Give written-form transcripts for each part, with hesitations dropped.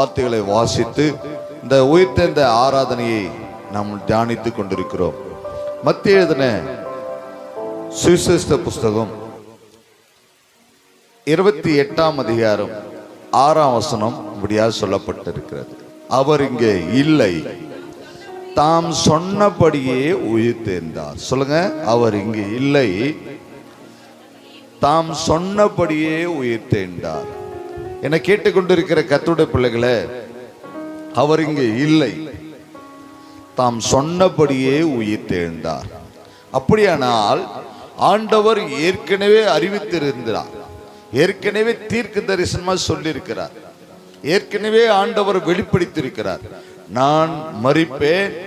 வார்த்தைகளை வாசித்து இந்த உயிர்த்தெழுந்த ஆராதனையை நாம் தியானித்துக் கொண்டிருக்கிறோம். மத்திய எழுதின சுவிசேஷ புஸ்தகம் 28ஆம் அதிகாரம் 6ஆம் வசனம் இப்படியாக சொல்லப்பட்டிருக்கிறது. அவர் இங்கே இல்லை, தாம் சொன்னபடியே உயிர்த்தெழுந்தார். சொல்லுங்க, அவர் இங்கே இல்லை, தாம் சொன்னபடியே உயிர்த்தெழுந்தார். என்னை கேட்டுக்கொண்டிருக்கிற கர்த்தருடைய பிள்ளைகளே, அவர் இங்கே இல்லை, தாம் சொன்னபடியே உயிர்த்தெழுந்தார். அப்படியானால் ஆண்டவர் ஏற்கனவே அறிவித்திருந்தார், ஏற்கனவே தீர்க்க தரிசனமாக சொல்லியிருக்கிறார், ஏற்கனவே ஆண்டவர் வெளிப்படுத்தியிருக்கிறார். நான் மரிப்பேன்,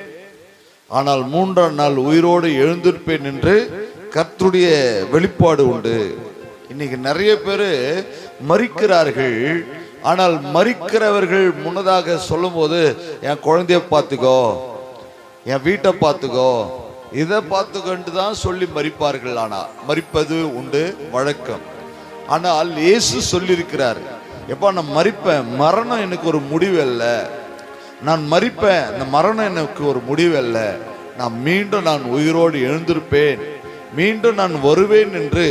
ஆனால் 3ஆம் நாள் உயிரோடு எழுந்திருப்பேன் என்று கர்த்தருடைய வெளிப்பாடு உண்டு. இன்னைக்கு நிறைய பேர் மரிக்கிறார்கள். ஆனால் மரிக்கிறவர்கள் முன்னதாக சொல்லும் போது, என் குழந்தைய பார்த்துக்கோ, என் வீட்டை பார்த்துக்கோ, இதை பார்த்துக்கொண்டு தான் சொல்லி மரிப்பார்கள். ஆனால் மரிப்பது உண்டு, வழக்கம். ஆனால் இயேசு சொல்லியிருக்கிறார், எப்பா நான் மரிப்பேன், மரணம் எனக்கு ஒரு முடிவு அல்ல, நான் மரிப்பேன், இந்த மரணம் எனக்கு ஒரு முடிவு அல்ல, நான் மீண்டும் உயிரோடு எழுந்திருப்பேன், மீண்டும் நான் வருவேன் என்று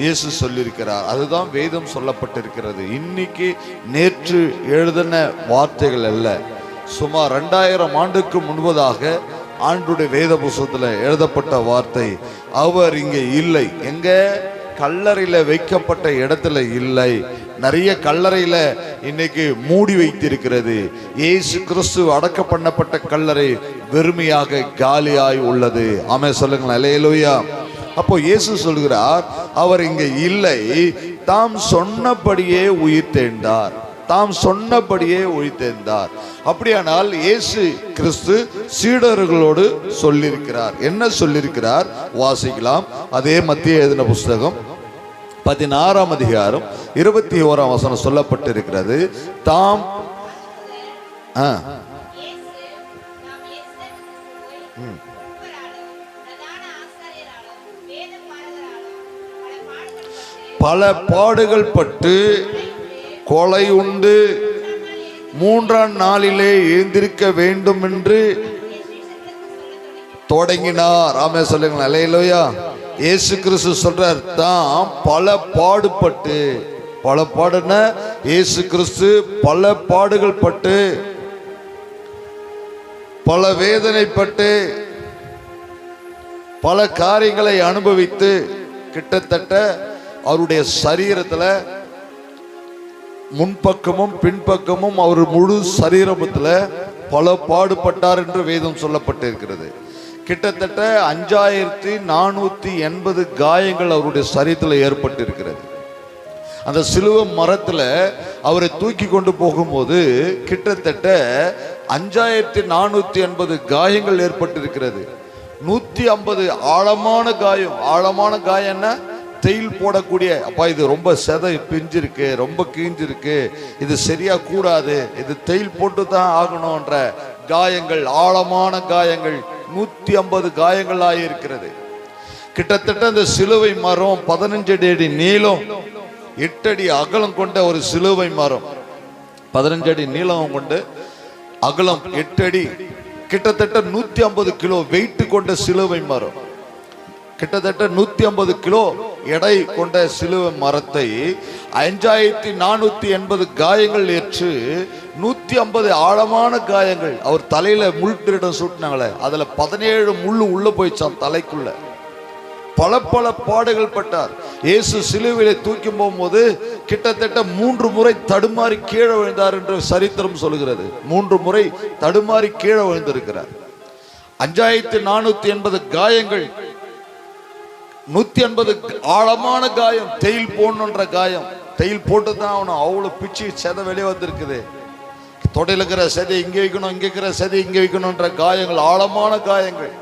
இயேசு சொல்லியிருக்கிறார். அதுதான் வேதம் சொல்லப்பட்டிருக்கிறது. இன்னைக்கு நேற்று எழுதின வார்த்தைகள் அல்ல, சுமார் 2000 ஆண்டுக்கு முன்பதாக ஆண்டுடைய வேத புத்தகத்தில் எழுதப்பட்ட வார்த்தை. அவர் இங்கே இல்லை. எங்க? கல்லறையில வைக்கப்பட்ட இடத்துல இல்லை. நிறைய கல்லறையில இன்னைக்கு மூடி வைத்திருக்கிறது. இயேசு கிறிஸ்து அடக்க பண்ணப்பட்ட கல்லறை வெறுமையாக காலியாய் உள்ளது. ஆமென் சொல்லுங்களேன், அல்லேலூயா. அப்போ இயேசு சொல்கிறார், அவர் இங்கே இல்லை, தாம் சொன்னபடியே உயிர்த்தெழுந்தார், தாம் சொன்னபடியே உயிர்த்தெழுந்தார். அப்படியானால் இயேசு கிறிஸ்து சீடர்களோடு சொல்லியிருக்கிறார். என்ன சொல்லியிருக்கிறார்? வாசிக்கலாம். அதே மத்திய எழுதின புஸ்தகம் 16ஆம் அதிகாரம் 21ஆம் வசனம் சொல்லப்பட்டிருக்கிறது. தாம் பல பாடுகள் பட்டு கொலை உண்டு 3ஆம் நாளிலே எழுந்திருக்க வேண்டும் என்று தொடங்கினார். ஆமென் சொல்லுங்களேன், அல்லேலூயா. இயேசு கிறிஸ்து சொல்றார், தாம் பல பாடுபட்டு, பல பாடுன இயேசு கிறிஸ்து பல பாடுகள் பட்டு, பல வேதனைப்பட்டு, பல காரியங்களை அனுபவித்து, கிட்டத்தட்ட அவருடைய சரீரத்துல முன்பக்கமும் பின்பக்கமும் அவர் முழு சரீரத்துல பல பாடுபட்டார் என்று வேதம் சொல்லப்பட்டிருக்கிறது. கிட்டத்தட்ட 5480 காயங்கள் அவருடைய சரீரத்தில் ஏற்பட்டிருக்கிறது. அந்த சிலுவை மரத்துல அவரை தூக்கி கொண்டு போகும்போது கிட்டத்தட்ட 5480 காயங்கள் ஏற்பட்டிருக்கிறது. 150 ஆழமான காயம். ஆழமான காயம் என்ன? தேயில் போடக்கூடிய, அப்பா இது ரொம்ப செதை பிஞ்சிருக்கு, ரொம்ப கீஞ்சிருக்கு, இது சரியா கூடாது, இது தேயில் போட்டு தான் ஆகணும்ன்ற காயங்கள், ஆழமான காயங்கள் 150 காயங்கள் ஆகியிருக்கிறது. கிட்டத்தட்ட அந்த சிலுவை மரம் 15 அடி நீளம், 8 அடி அகலம் கொண்ட ஒரு சிலுவை மரம். 15 அடி நீளம் கொண்டு அகலம் 8 அடி, கிட்டத்தட்ட 150 கிலோ வெயிட் கொண்ட சிலுவை மரம். கிட்டத்தட்ட 150 கிலோ எடை கொண்ட சிலுவை மரத்தை 5480 காயங்கள் ஏற்று 150 ஆழமான காயங்கள். அவர் தலையில முள் கிரீடம் சூட்டினாங்களே, அதுல 17 முள்ளு உள்ள போயிச்சான் தலைக்குள்ள. பல பல பாடுகள் பட்டார். இயேசு சிலுவையிலே தூக்கி போகும்போது கிட்டத்தட்ட 3 முறை தடுமாறி கீழே விழுந்தார் என்று சரித்திரம் சொல்கிறது. 3 முறை தடுமாறி கீழே விழுந்திருக்கிறார். 5480 காயங்கள், 150 ஆழமான காயம், தேயில் போடணுன்ற காயம். தேயில் போட்டு தான் அவனும் அவ்வளவு பிச்சு செதை வெளியே வந்திருக்குது. தொடையில் இருக்கிற செதை இங்கே வைக்கணும், இங்கே இருக்கிற செதை இங்கே வைக்கணும்ன்ற காயங்கள், ஆழமான காயங்கள்.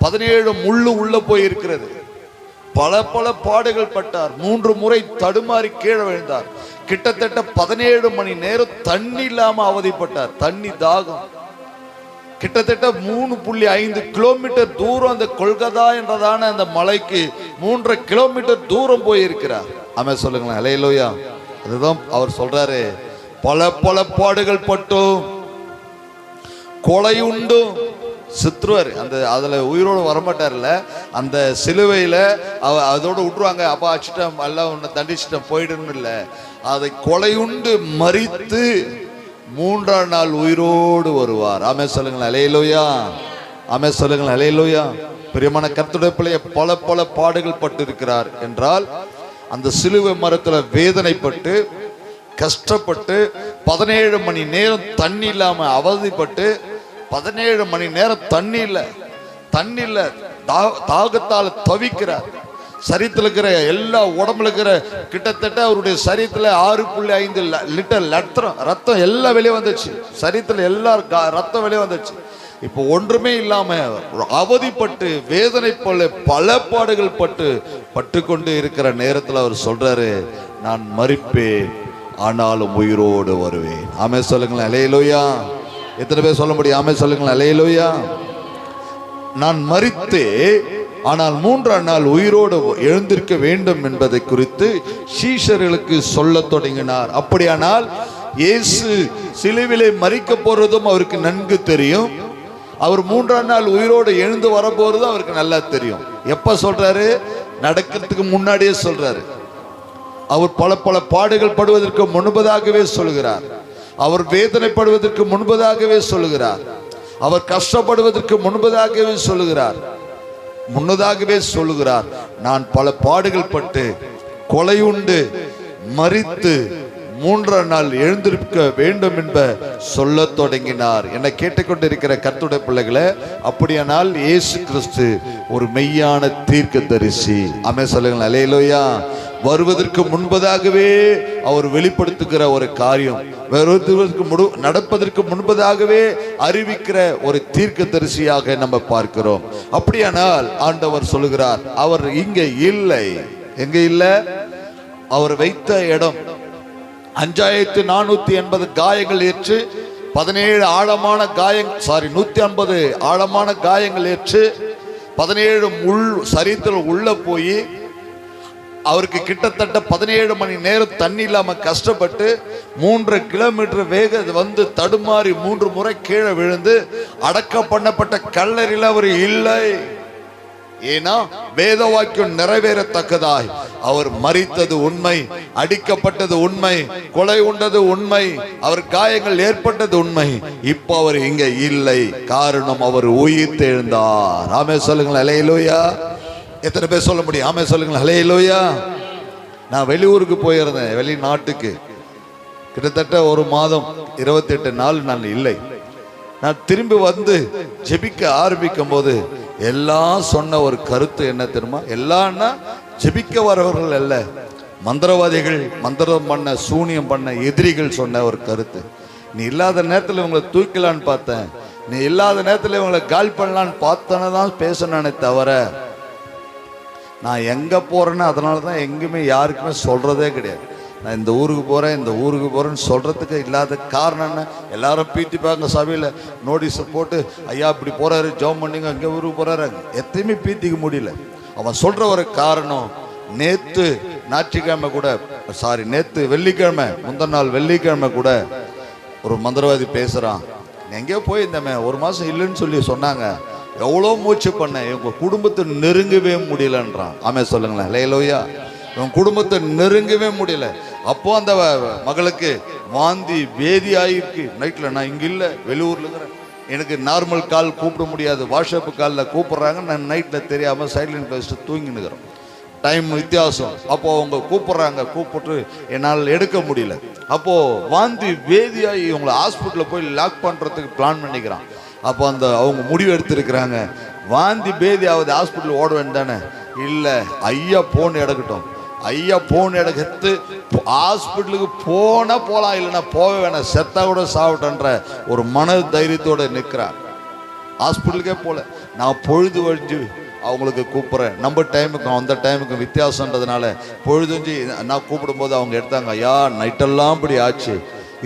17 முள்ளு உள்ள போயிருக்கிறது. பல பல பாடுகள் பட்டார். 3 முறை தடுமாறி கீழே விழுந்தார். கிட்டத்தட்ட 17 மணி நேரம் தண்ணி இல்லாம அவதிப்பட்டார். தண்ணி தாகம். கிட்டத்தட்ட 3.5 கிலோமீட்டர் தூரம் அந்த கொல்கத்தா என்றதான அந்த மலைக்கு 3.5 கிலோமீட்டர் தூரம் போயிருக்கிறார். ஆமென் சொல்லுங்களேன், அல்லேலூயா. அதுதான் அவர் சொல்றாரு, பல பல பாடுகள் பட்டும், கொலை உண்டும். சித்ருவர் அதுல உயிரோடு வரமாட்டார்ல, அந்த சிலுவையில அதோடு விட்டுருவாங்க. அப்பா அச்சிட்டம் எல்லாம் உன்னை தண்டிச்சிட்டம் போயிடுன்னு இல்லை, அதை கொலையுண்டு மரித்து 3ஆம் நாள் உயிரோடு வருவார். ஆமே சொல்லுங்களேன், அல்லேலூயா. ஆமே சொல்லுங்களேன், அல்லேலூயா. பிரியமான கர்த்தருடைய பிள்ளையை பல பல பாடுகள் பட்டு இருக்கிறார் என்றால், அந்த சிலுவை மரத்துல வேதனைப்பட்டு கஷ்டப்பட்டு 17 மணி நேரம் தண்ணி இல்லாம அவதிப்பட்டு, 17 மணி நேரம் தண்ணி இல்ல தாகத்தால் தவிக்கிறார். சரீரத்தில் இருக்கிற எல்லா உடம்புல இருக்கிற கிட்டத்தட்ட அவருடைய சரீரத்தில் 6.5 லிட்டர் ரத்தம் எல்லாம் வெளியே வந்துச்சு. சரீரத்தில் எல்லா ரத்தம் வெளியே வந்துச்சு. இப்போ ஒன்றுமே இல்லாம அவதிப்பட்டு வேதனை போல பல பாடுகள் பட்டு கொண்டு இருக்கிற நேரத்தில் அவர் சொல்றாரு, நான் மரிப்பேன் ஆனாலும் உயிரோடு வருவேன். ஆமே சொல்லுங்களேன், அல்லேலூயா. எத்தனை பேர் சொல்ல முடியும்? ஆமே சொல்லுங்களேன், அல்லேலூயா. நான் மரித்தே ஆனால் 3ஆம் நாள் உயிரோடு எழுந்திருக்க வேண்டும் என்பதை குறித்து சீஷர்களுக்கு சொல்ல தொடங்கினார். அப்படியானால் இயேசு சிலுவிலே மரிக்க போறதும் அவருக்கு நன்கு தெரியும். அவர் 3ஆம் நாள் உயிரோடு எழுந்து வரப்போறதும் அவருக்கு நல்லா தெரியும். எப்ப சொல்றாரு? நடக்கிறதுக்கு முன்னாடியே சொல்றாரு. அவர் பல பல பாடுகள் படுவதற்கு முன்பதாகவே சொல்கிறார். அவர் வேதனைப்படுவதற்கு முன்பதாகவே சொல்லுகிறார். அவர் கஷ்டப்படுவதற்கு முன்பதாகவே சொல்லுகிறார். நான் பல பாடுகள் பட்டு கொலையுண்டு மரித்து 3ஆம் நாள் எழுந்திருக்க வேண்டும் என்ப சொல்ல தொடங்கினார். என்னை கேட்டுக்கொண்டிருக்கிற கர்த்தருடைய பிள்ளைகளே, அப்படியானால் இயேசு கிறிஸ்து ஒரு மெய்யான தீர்க்கதரிசி. ஆமென் சொல்லுங்கள், அல்லேலூயா. வருவதற்கு முன்பதாகவே அவர் வெளிப்படுத்துகிற ஒரு காரியம், நடப்பதற்கு முன்பதாகவே அறிவிக்கிற ஒரு தீர்க்கதரிசியாக நம்ம பார்க்கிறோம். அப்படியானால் ஆண்டவர் சொல்லுகிறார், அவர் இங்கே இல்லை. எங்க இல்லை? அவர் வைத்த இடம் 5480 காயங்கள் ஏற்று 17 ஆழமான 150 ஆழமான காயங்கள் ஏற்று 17 முள் சரீரத்தில் உள்ள போய் அவருக்கு கிட்டத்தட்ட 17 மணி நேரம் தண்ணி இல்லாம கஷ்டப்பட்டு 3 கிலோமீட்டர் வேக வந்து தடுமாறி 3 முறை கீழே விழுந்து அடக்கம் பண்ணப்பட்ட கல்லறையில் அவர் இல்லை. ஏன்னா வேத வாக்கியம் நிறைவேறத்தக்கதாய் அவர் மரித்தது உண்மை, அடிக்கப்பட்டது உண்மை, கொலை உண்டது உண்மை, அவர் காயங்கள் ஏற்பட்டது உண்மை. இப்போ அவர் இங்க இல்லை. காரணம், அவர் உயிர் தெழுந்தார். ஆமே சொல்லுங்களேன், அல்லேலூயா. எத்தனை பேர் சொல்ல முடியும்? ஆமே சொல்லுங்களேன், அல்லேலூயா. நான் வெளியூருக்கு போயிருந்தேன், வெளிநாட்டுக்கு. கிட்டத்தட்ட 1 மாதம் 28 நாள் நான் இல்லை. நான் திரும்பி வந்து ஜெபிக்க ஆரம்பிக்கும் போது எல்லாம் சொன்ன ஒரு கருத்து என்ன தெரியுமா? எல்லாம்னா ஜெபிக்க வரவர்கள் அல்ல, மந்திரவாதிகள், மந்திரம் பண்ண சூனியம் பண்ண எதிரிகள் சொன்ன ஒரு கருத்து. நீ இல்லாத நேரத்தில் இவங்களை தூக்கலான்னு பார்த்தேன், நீ இல்லாத நேரத்தில் இவங்களை கால் பண்ணலான்னு பார்த்தேன்னு தான் பேசினானே தவிர, நான் எங்கே போகிறேன்னு அதனால தான் எங்கேயுமே யாருக்குமே சொல்கிறதே கிடையாது. நான் இந்த ஊருக்கு போகிறேன்னு சொல்கிறதுக்கு இல்லாத காரணம் என்ன? எல்லாரும் பீத்திப்பாங்க. சபையில் நோட்டீஸை போட்டு, ஐயா இப்படி போகிறாரு, ஜெபம் பண்ணிங்க, இங்கே ஊருக்கு போகிறாரு, எத்தையுமே பீத்திக்க முடியல. அவன் சொல்கிற ஒரு காரணம், நேற்று வெள்ளிக்கிழமை, முந்தின நாள் வெள்ளிக்கிழமை கூட ஒரு மந்திரவாதி பேசுகிறான், எங்கேயோ போயிருந்தமே 1 மாதம் இல்லைன்னு சொல்லி சொன்னாங்க, எவ்வளோ மூச்சு பண்ணேன், இவங்க குடும்பத்தை நெருங்கவே முடியலன்றான். ஆமே சொல்லுங்களேன், அல்லேலூயா. இவன் குடும்பத்தை நெருங்கவே முடியல. அப்போ அந்த மகளுக்கு வாந்தி வேதி ஆகிருக்கு. நைட்டில் நான் இங்கே இல்லை, வெளியூரில் இருக்கிறேன், எனக்கு நார்மல் கால் கூப்பிட முடியாது, வாட்ஸ்அப்பு காலில் கூப்பிட்றாங்க, நான் நைட்டில் தெரியாமல் சைலண்ட் பேசிட்டு தூங்கினுக்கிறேன், டைம் வித்தியாசம். அப்போது அவங்க கூப்பிட்டு என்னால் எடுக்க முடியல. அப்போது வாந்தி வேதியாகி இவங்களை ஹாஸ்பிட்டலில் போய் லாக் பண்ணுறதுக்கு பிளான் பண்ணிக்கிறான். அப்போ அவங்க முடிவு எடுத்துருக்கிறாங்க, வாந்தி பேதியாவது ஹாஸ்பிட்டல் ஓட வேண்டானே. இல்லை, ஐயா போன் எடுக்கட்டும், ஐயா போன் எடுத்து ஹாஸ்பிட்டலுக்கு போகலாம், இல்லைன்னா போக வேணாம், செத்தா கூட சாப்பிட்டன்ற ஒரு மன தைரியத்தோடு நிற்கிறான். ஹாஸ்பிட்டலுக்கே போகல. நான் பொழுது வழிஞ்சு அவங்களுக்கு கூப்பிட்றேன், நம்ம டைமுக்கும் அந்த டைமுக்கும் வித்தியாசன்றதுனால பொழுதுஞ்சி நான் கூப்பிடும்போது அவங்க எடுத்தாங்க, ஐயா நைட்டெல்லாம் இப்படி ஆச்சு,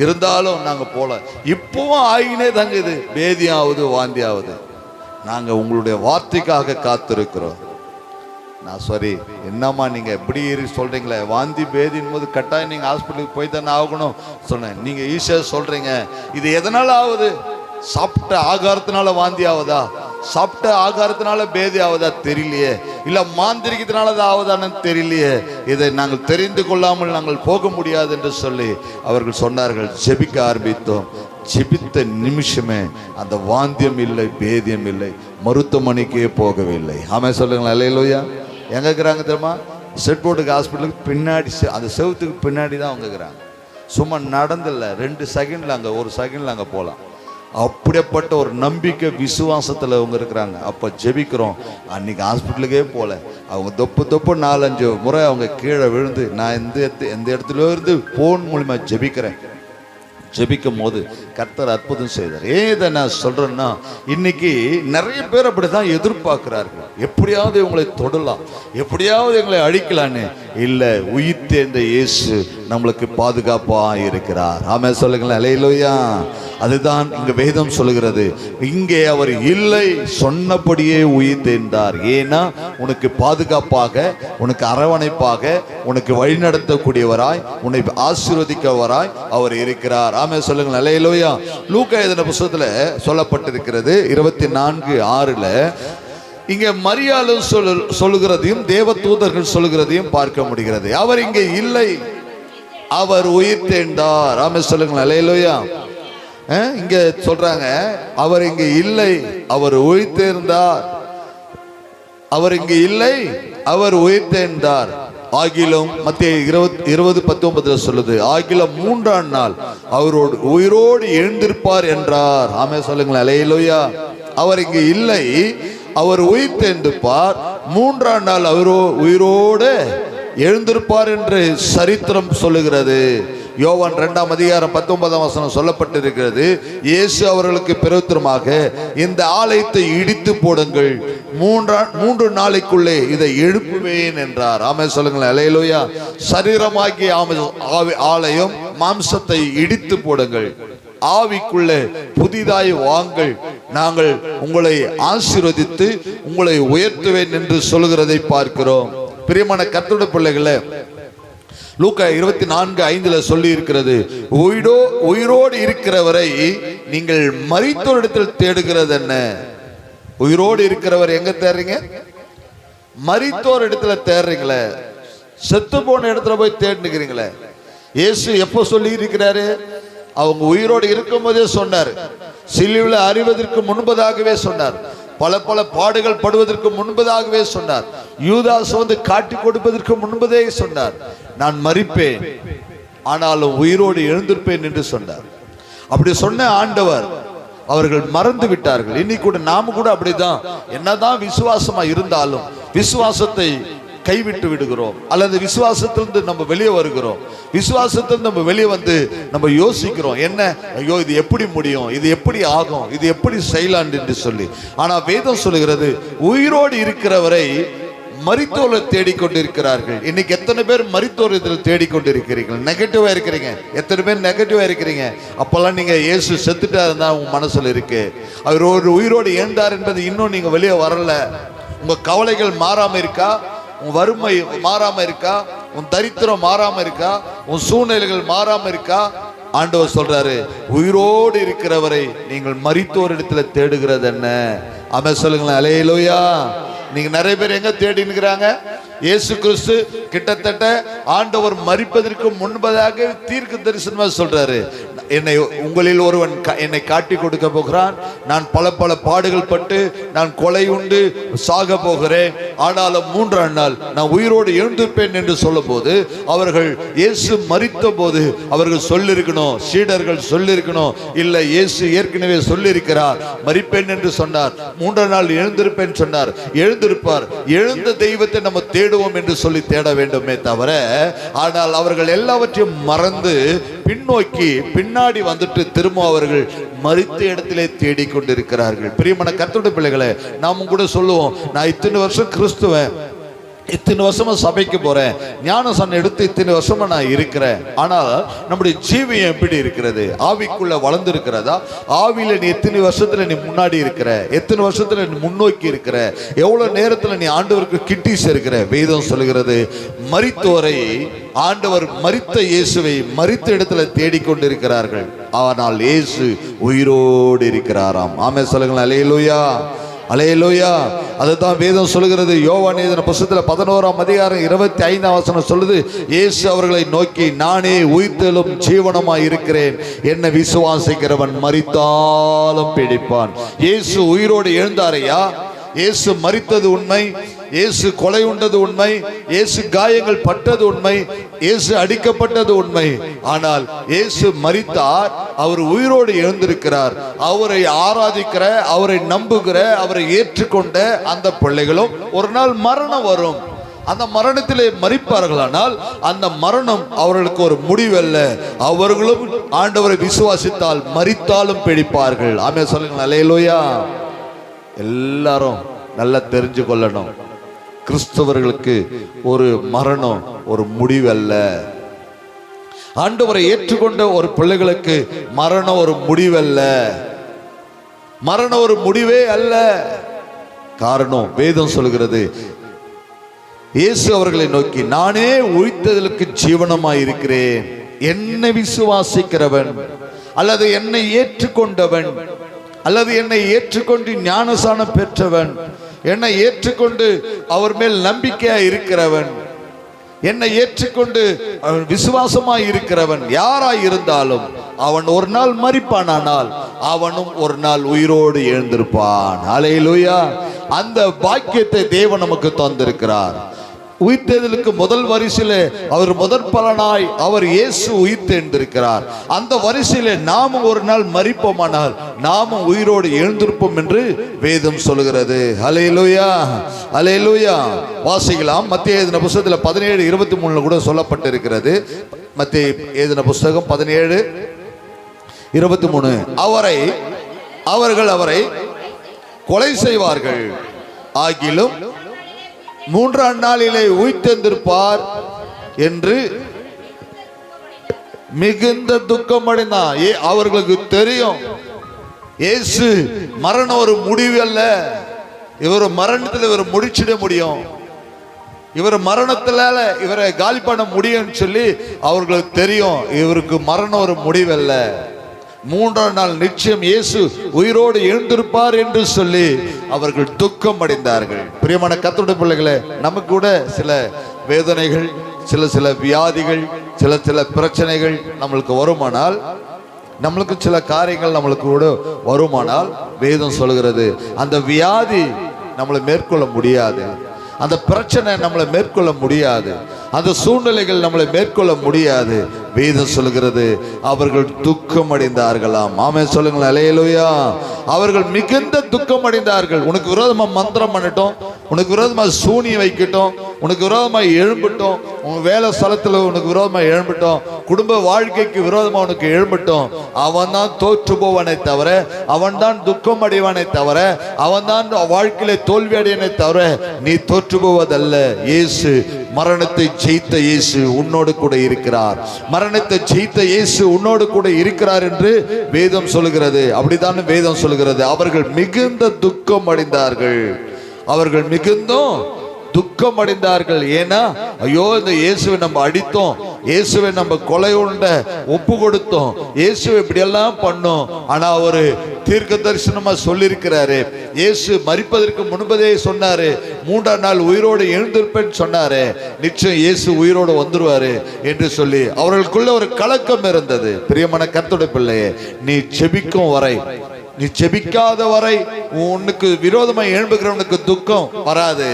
இருந்தாலும் நாங்கள் போகல, இப்போவும் ஆகினே தங்குது, பேதியாவது வாந்தியாவது. நாங்கள் உங்களுடைய வார்த்தைக்காக காத்திருக்கிறோம். நான் சரி, என்னம்மா நீங்க எப்படி சொல்றீங்களே, வாந்தி பேதின் போது கட்டாயம் நீங்க ஹாஸ்பிட்டலுக்கு போய் தானே ஆகணும் சொன்னேன். நீங்க ஈஸியா சொல்றீங்க, இது எதனால ஆகுது? சாப்பிட்ட ஆகாரத்தினால வாந்தி ஆகுதா, சாப்பிட்ட ஆகாரத்தினால பேதி ஆகுதா தெரியலையே, இல்ல மாந்திரிகத்தினால ஆகுதான்னு தெரியலையே, இதை நாங்கள் தெரிந்து கொள்ளாமல் நாங்கள் போக முடியாது என்று சொல்லி அவர்கள் சொன்னார்கள். ஜெபிக்க ஆரம்பித்தோம். ஜெபித்த நிமிஷமே அந்த வாந்தியம் இல்லை, பேதியம் இல்லை, மருத்துவமனைக்கே போகவில்லை. ஆமே சொல்லுங்களேன். அல்லேலூயா. எங்க இருக்கிறாங்க தெரியுமா? செட்போர்டுக்கு ஹாஸ்பிட்டலுக்கு பின்னாடி, அந்த செவத்துக்கு பின்னாடி தான் அவங்க இருக்கிறாங்க. சும்மா நடந்தில்ல, 2 செகண்ட்ல அங்கே, 1 செகண்ட்ல அங்கே போகலாம். அப்படிப்பட்ட ஒரு நம்பிக்கை விசுவாசத்தில் அவங்க இருக்கிறாங்க. அப்போ ஜெபிக்கிறோம். அன்னைக்கு ஹாஸ்பிட்டலுக்கே போகல. அவங்க தொப்பு 4-5 முறை அவங்க கீழே விழுந்து, நான் எந்த இடத்துல இருந்து ஃபோன் மூலிமா ஜெபிக்கிறேன். ஜெபிக்கும் போது கர்த்தர் அற்புதம் செய்தார். ஏதை நான் சொல்றேன்னா, இன்னைக்கு நிறைய பேர் அப்படிதான் எதிர்பார்க்கிறார்கள். எப்படியாவது இவங்களை தொடலாம், எப்படியாவது எங்களை அழிக்கலான்னு. இல்லை, உயிர் தேர்ந்த இயேசு நம்மளுக்கு பாதுகாப்பா இருக்கிறார். ஆமே சொல்லுங்களேன். அல்லேலூயா. அதுதான் இங்க வேதம் சொல்லுகிறது. இங்கே அவர் இல்லை, சொன்னபடியே உயிர் தேர்ந்தார். ஏன்னா உனக்கு பாதுகாப்பாக, உனக்கு அரவணைப்பாக, உனக்கு வழிநடத்தக்கூடியவராய், உன்னை ஆசீர்வதிக்கவராய் அவர் இருக்கிறார். ஆமே சொல்லுங்களேன். அல்லேலூயா. லூக்கா எழுதின புத்தகத்துல சொல்லப்பட்டிருக்கிறது 24:6 இங்க மரியாளும் சொல்லுகிறதையும் தேவ தூதர்கள் சொல்லுகிறதையும் பார்க்க முடிகிறது. அவர் இங்கே இல்லை, அவர் உயிர் தேர்ந்தார். ஆமே சொல்லுங்களேன். அல்லேலூயா. இங்க சொல்றாங்க, அவர் இங்க இல்லை, அவர் உயிர் தேர்ந்தார். அவர் இங்க இல்லை, அவர் உயிர் தேர்ந்தார். ஆகிலும் மத்திய 20:19 சொல்லுது, ஆகிலும் 3ஆம் நாள் அவரோடு உயிரோடு எழுந்திருப்பார் என்றார். ஆமே சொல்லுங்களேன். அல்லேலூயா. அவர் இங்க இல்லை, அவர் உயிர் தேர்ந்திருப்பார், 3ஆம் நாள் அவரோ உயிரோடு எழுந்திருப்பார் என்று சரித்திரம் சொல்லுகிறது. யோவான் 2:19 சொல்லப்பட்டிருக்கிறது. இயேசு அவர்களுக்கு பிரயுத்தரமாக, இந்த ஆலயத்தை இடித்து போடுங்கள், 3 நாளைக்குள்ளே இதை எழுப்புவேன் என்றார். ஆமே சொல்லுங்களேன். அல்லேலூயா. சரீரமாகிய ஆலயம், மாம்சத்தை இடித்து போடுங்கள், ஆவிக்குள்ளே புதிதாய் வாங்கள், நாங்கள் உங்களை ஆசீர்வதித்து உங்களை உயர்த்துவேன் என்று சொல்லுகிறதை பார்க்கிறோம். பிரியமான கர்த்தருடைய பிள்ளைகளே, லூக்கா 24:5 சொல்லி இருக்கிறது, உயிரோடு இருக்கிறவரை நீங்கள் மரித்தோரிடத்தில் தேடுகிறது என்ன? உயிரோடு இருக்கிறவர் எங்க தேடுறீங்க? மரித்தோர் இடத்துல தேடுறீங்களே, செத்து போன இடத்துல போய் தேடுகிறீங்களே. இயேசு எப்போ சொல்லி இருக்கிறாரு? அவங்க உயிரோடு இருக்கும் போதே சொன்னார். சிலுவையில் அறிவதற்கு முன்பதாகவே சொன்னார். பல பாடுகள் படுவதற்கு முன்பதாகவே சொன்னார். யூதாஸ் வந்து காட்டி கொடுப்பதற்கு முன்பதே சொன்னார், நான் மரிப்பேன் ஆனாலும் உயிரோடு எழுந்திருப்பேன் என்று சொன்னார். அப்படி சொன்ன ஆண்டவர் அவர்கள் மறந்து விட்டார்கள். இன்னைக்கு கூட நாம கூட அப்படிதான், என்னதான் விசுவாசமா இருந்தாலும் விசுவாசத்தை கைவிட்டு விடுகிறோம், அல்லது விசுவாசத்திலிருந்து நம்ம வெளியே வருகிறோம். விசுவாசத்திலிருந்து நம்ம வெளியே வந்து நம்ம யோசிக்கிறோம், என்ன ஐயோ இது எப்படி முடியும், இது எப்படி ஆகும், இது எப்படி செய்யலாம் என்று சொல்லி. ஆனா வேதம் சொல்லுகிறது, உயிரோடு இருக்கிறவரை மரித்தோரை தேடிக்கொண்டிருக்கிறார்கள். இன்னைக்கு எத்தனை பேர் மரித்தோர் இதில் தேடிக்கொண்டிருக்கிறீர்கள்? நெகட்டிவா இருக்கிறீங்க. எத்தனை பேர் நெகட்டிவா இருக்கிறீங்க? அப்பெல்லாம் நீங்க இயேசு செத்துட்டாரு தான் உங்க மனசுல இருக்கு. அவர் ஒரு உயிரோடு ஏந்தார் என்பது இன்னும் நீங்க வெளியே வரல. உங்க கவலைகள் மாறாம இருக்கா? உன் வறுமை மாறாம இருக்கா? உன் தரித்திரம் மாறாம இருக்கா? உன் சூழ்நிலைகள் மாறாம இருக்கா? ஆண்டவர் சொல்றாரு, உயிரோடு இருக்கிறவரை நீங்கள் மரித்தோர் இடத்துல தேடுகிறது என்ன? ஆமே சொல்லுங்களேன். அல்லேலூயா. நீங்க நிறைய பேர் எங்க தேடினுக்கிறாங்க? இயேசு கிறிஸ்து கிட்டத்தட்ட ஆண்டவர் மரிப்பதற்கு முன்பதாக தீர்க்க தரிசனமா சொல்றாரு, என்னை உங்களில் ஒருவன் என்னை காட்டி கொடுக்க போகிறான், நான் பல பாடுகள் பட்டு நான் கொலை உண்டு சாக போகிறேன், ஆனாலும் 3ஆம் நாள் நான் உயிரோடு எழுந்திருப்பேன் என்று சொல்லும் போது, அவர்கள் இயேசு மரித்த போது அவர்கள் சொல்லிருக்கணும், சீடர்கள் சொல்லிருக்கணும், இல்லை இயேசு ஏற்கனவே சொல்லியிருக்கிறார், மரிப்பேன் என்று சொன்னார், 3ஆம் நாள் எழுந்திருப்பேன் சொன்னார். எழுந்திருப்பார். எழுந்த தெய்வத்தை நம்ம தேடுவோம் என்று சொல்லி தேட வேண்டுமே தவிர, ஆனால் அவர்கள் எல்லாவற்றையும் மறந்து பின்னோக்கி பின்னாடி வந்துட்டு திரும்ப அவர்கள் மரித்த இடத்திலே தேடிக்கொண்டிருக்கிறார்கள். பிரியமான கர்த்தருடைய பிள்ளைகளே, நாமும் கூட சொல்லுவோம், நான் இத்தனை வருஷம் கிறிஸ்துவன், இத்தனை வருஷமா சபைக்கு போறேன், ஞானசானம் எடுத்து இத்தனை வருஷமா நான் இருக்கிறேன், ஆனால் நம்முடைய ஜீவியம் எப்படி இருக்கிறது? ஆவிக்குள்ள வளர்ந்து இருக்கிறதா? ஆவியில நீ எத்தனை வருஷத்துல நீ முன்னாடி இருக்கிற? எத்தனை வருஷத்துல நீ முன்னோக்கி இருக்கிற? எவ்வளவு நேரத்துல நீ ஆண்டவருக்கு கிட்டி சேர்க்கிற? வேதம் சொல்கிறது, மரித்தோரை ஆண்டவர், மரித்த இயேசுவை மரித்த இடத்துல தேடிக்கொண்டிருக்கிறார்கள், ஆனால் இயேசு உயிரோடு இருக்கிறாராம். ஆமே சொல்லுங்களேன். அல்லேலூயா, அல்லேலூயா. அதுதான் வேதம் சொல்கிறது. யோவான் எழுதின புத்தகத்தில் 11ஆம் அதிகாரம் 25ஆம் வசனம் சொல்லுது, இயேசு அவர்களை நோக்கி, நானே உயிர்த்தெழும் ஜீவனமாய் இருக்கிறேன், என்னை விசுவாசிக்கிறவன் மரித்தாலும் பிழைப்பான். இயேசு உயிரோடு எழுந்தாரையா? இயேசு மரித்தது உண்மை, இயேசு கொலை உண்டது உண்மை, இயேசு காயங்கள் பட்டது உண்மை, இயேசு அடிக்கப்பட்டது உண்மை. ஆனால் இயேசு மரித்தார், அவர் உயிரோடு எழுந்திருக்கிறார். அவரை ஆராதிக்கிற, அவரை நம்புகிற, அவரை ஏற்றுக்கொண்ட அந்த பிள்ளைகளும் ஒரு நாள் மரணம் வரும். அந்த மரணத்திலே மரிப்பார்களானால் அந்த மரணம் அவர்களுக்கு ஒரு முடிவல்ல. அவர்களும் ஆண்டவரை விசுவாசித்தால் மரித்தாலும் பிழைப்பார்கள். ஆமே சொல்லுங்க. அல்லேலூயா. எல்லாரும் நல்லா தெரிஞ்சு கொள்ளணும், கிறிஸ்தவர்களுக்கு ஒரு மரணம் ஒரு முடிவல்ல. ஆண்டவரை ஏற்றுக்கொண்ட ஒரு பிள்ளைகளுக்கு மரணம் ஒரு முடிவல்ல, மரணம் ஒரு முடிவே அல்ல. காரணம் வேதம் சொல்கிறது, இயேசு அவர்களை நோக்கி, நானே உயிர்த்தெழுதலுக்கு ஜீவனமாய் இருக்கிறேன், என்னை விசுவாசிக்கிறவன் அல்லது என்னை ஏற்றுக்கொண்டவன் அல்லது என்னை ஏற்றுக்கொண்டு ஞானசானம் பெற்றவன், என்னை ஏற்றுக்கொண்டு அவர் மேல் நம்பிக்கையா இருக்கிறவன், என்னை ஏற்றுக்கொண்டு அவன் விசுவாசமாய் இருக்கிறவன் யாராய் இருந்தாலும் அவன் ஒரு நாள் மரிப்பானால் அவனும் ஒரு நாள் உயிரோடு எழுந்திருப்பான். அல்லேலூயா. அந்த பாக்கியத்தை தேவன் நமக்கு தந்திருக்கிறார். உயிர்த்தெழுதலுக்கு முதல் வரிசையிலே அவர் முதற் பலனாய் அவர் இயேசு உயிர்த்தெழுந்திருக்கிறார். அந்த வரிசையிலே நாமும் ஒரு நாள் மரிப்போமானால் நாமும் உயிரோடு எழுந்திருப்போம் என்று வேதம் சொல்கிறது. அல்லேலூயா, அல்லேலூயா. வாசிக்கலாம். மத்தேயு எழுதின புத்தகத்தில் 17:23 கூட சொல்லப்பட்டிருக்கிறது. மத்தேயு எழுதின புத்தகம் 17:23, அவர்கள் அவரை கொலை செய்வார்கள், ஆகிலும் 3ஆம் நாளிலே உயிர்த்தெழுந்திருப்பார் என்று மிகுந்த துக்கம் அடைந்தான். அவர்களுக்கு தெரியும், இயேசு மரணம் ஒரு முடிவு அல்ல, இவர் மரணத்தில் இவர் முடிச்சிட முடியும், இவர் மரணத்தினால இவரை காலி பண்ண முடியும் சொல்லி அவர்களுக்கு தெரியும். இவருக்கு மரணம் ஒரு முடிவல்ல, 3ஆம் நாள் நிச்சயம் இயேசு உயிரோடு எழுந்திருப்பார் என்று சொல்லி அவர்கள் துக்கம் அடைந்தார்கள். பிரியமான கர்த்தருடைய பிள்ளைகளே, நமக்கு கூட சில வேதனைகள், சில வியாதிகள், சில பிரச்சனைகள் நம்மளுக்கு வருமானால், நம்மளுக்கு சில காரியங்கள் நம்மளுக்கு கூட வருமானால், வேதம் சொல்கிறது அந்த வியாதி நம்மளை மேற்கொள்ள முடியாது, அந்த பிரச்சனை நம்மளை மேற்கொள்ள முடியாது, அந்த சூழ்நிலைகள் நம்மளை மேற்கொள்ள முடியாது. வேதம் சொல்கிறது அவர்கள் துக்கம் அடைந்தார்களாம். ஆமென் சொல்லுங்களேன். அல்லேலூயா. அவர்கள் மிகுந்த துக்கம் அடைந்தார்கள். உனக்கு விரோதமா மந்திரம் பண்ணட்டும், உனக்கு விரோதமா சூனி வைக்கட்டும், உனக்கு விரோதமா எழும்பட்டும், உன் வேலை ஸ்தலத்துல உனக்கு விரோதமா எழும்பட்டும், குடும்ப வாழ்க்கைக்கு விரோதமா உனக்கு எழும்பட்டும், அவன் தான் தோற்று போவானே தவிர, அவன் தான் துக்கம் அடைவானே தவிர, அவன் தான் வாழ்க்கையில தோல்வி அடையனே தவிர நீ தோற்று போவதல்ல. இயேசு, மரணத்தை ஜெயித்த இயேசு உன்னோடு கூட இருக்கிறார், மரணத்தை ஜெயித்த இயேசு உன்னோடு கூட இருக்கிறார் என்று வேதம் சொல்லுகிறது. அப்படித்தான் வேதம் சொல்லுகிறது. அவர்கள் மிகுந்த துக்கம் அடைந்தார்கள், அவர்கள் மிகுந்த துக்கம் அடைந்தார்கள். ஏன்னா, ஐயோ, இந்த இயேசுவை நம்ம அடித்தோம், இயேசுவை நம்ம கொலை உண்ட ஒப்பு கொடுத்தோம், இயேசுவை இப்படி எல்லாம் பண்ணோம். ஆனா ஒரு தீர்க்க தரிசனமா சொல்லியிருக்கிறாரு, இயேசு மரிப்பதற்கு முன்பதே சொன்னாரு, 3ஆம் நாள் உயிரோடு எழுந்திருப்பேன்னு சொன்னாரு, நிச்சயம் இயேசு உயிரோடு வந்துருவாரு என்று சொல்லி அவர்களுக்குள்ள ஒரு கலக்கம் இருந்தது. பிரியமான கர்த்தருடைய பிள்ளையே, நீ ஜெபிக்கும் வரை, நீ ஜெபிக்காத வரை உனக்கு விரோதமாக எழும்புகிறவனுக்கு துக்கம் வராது.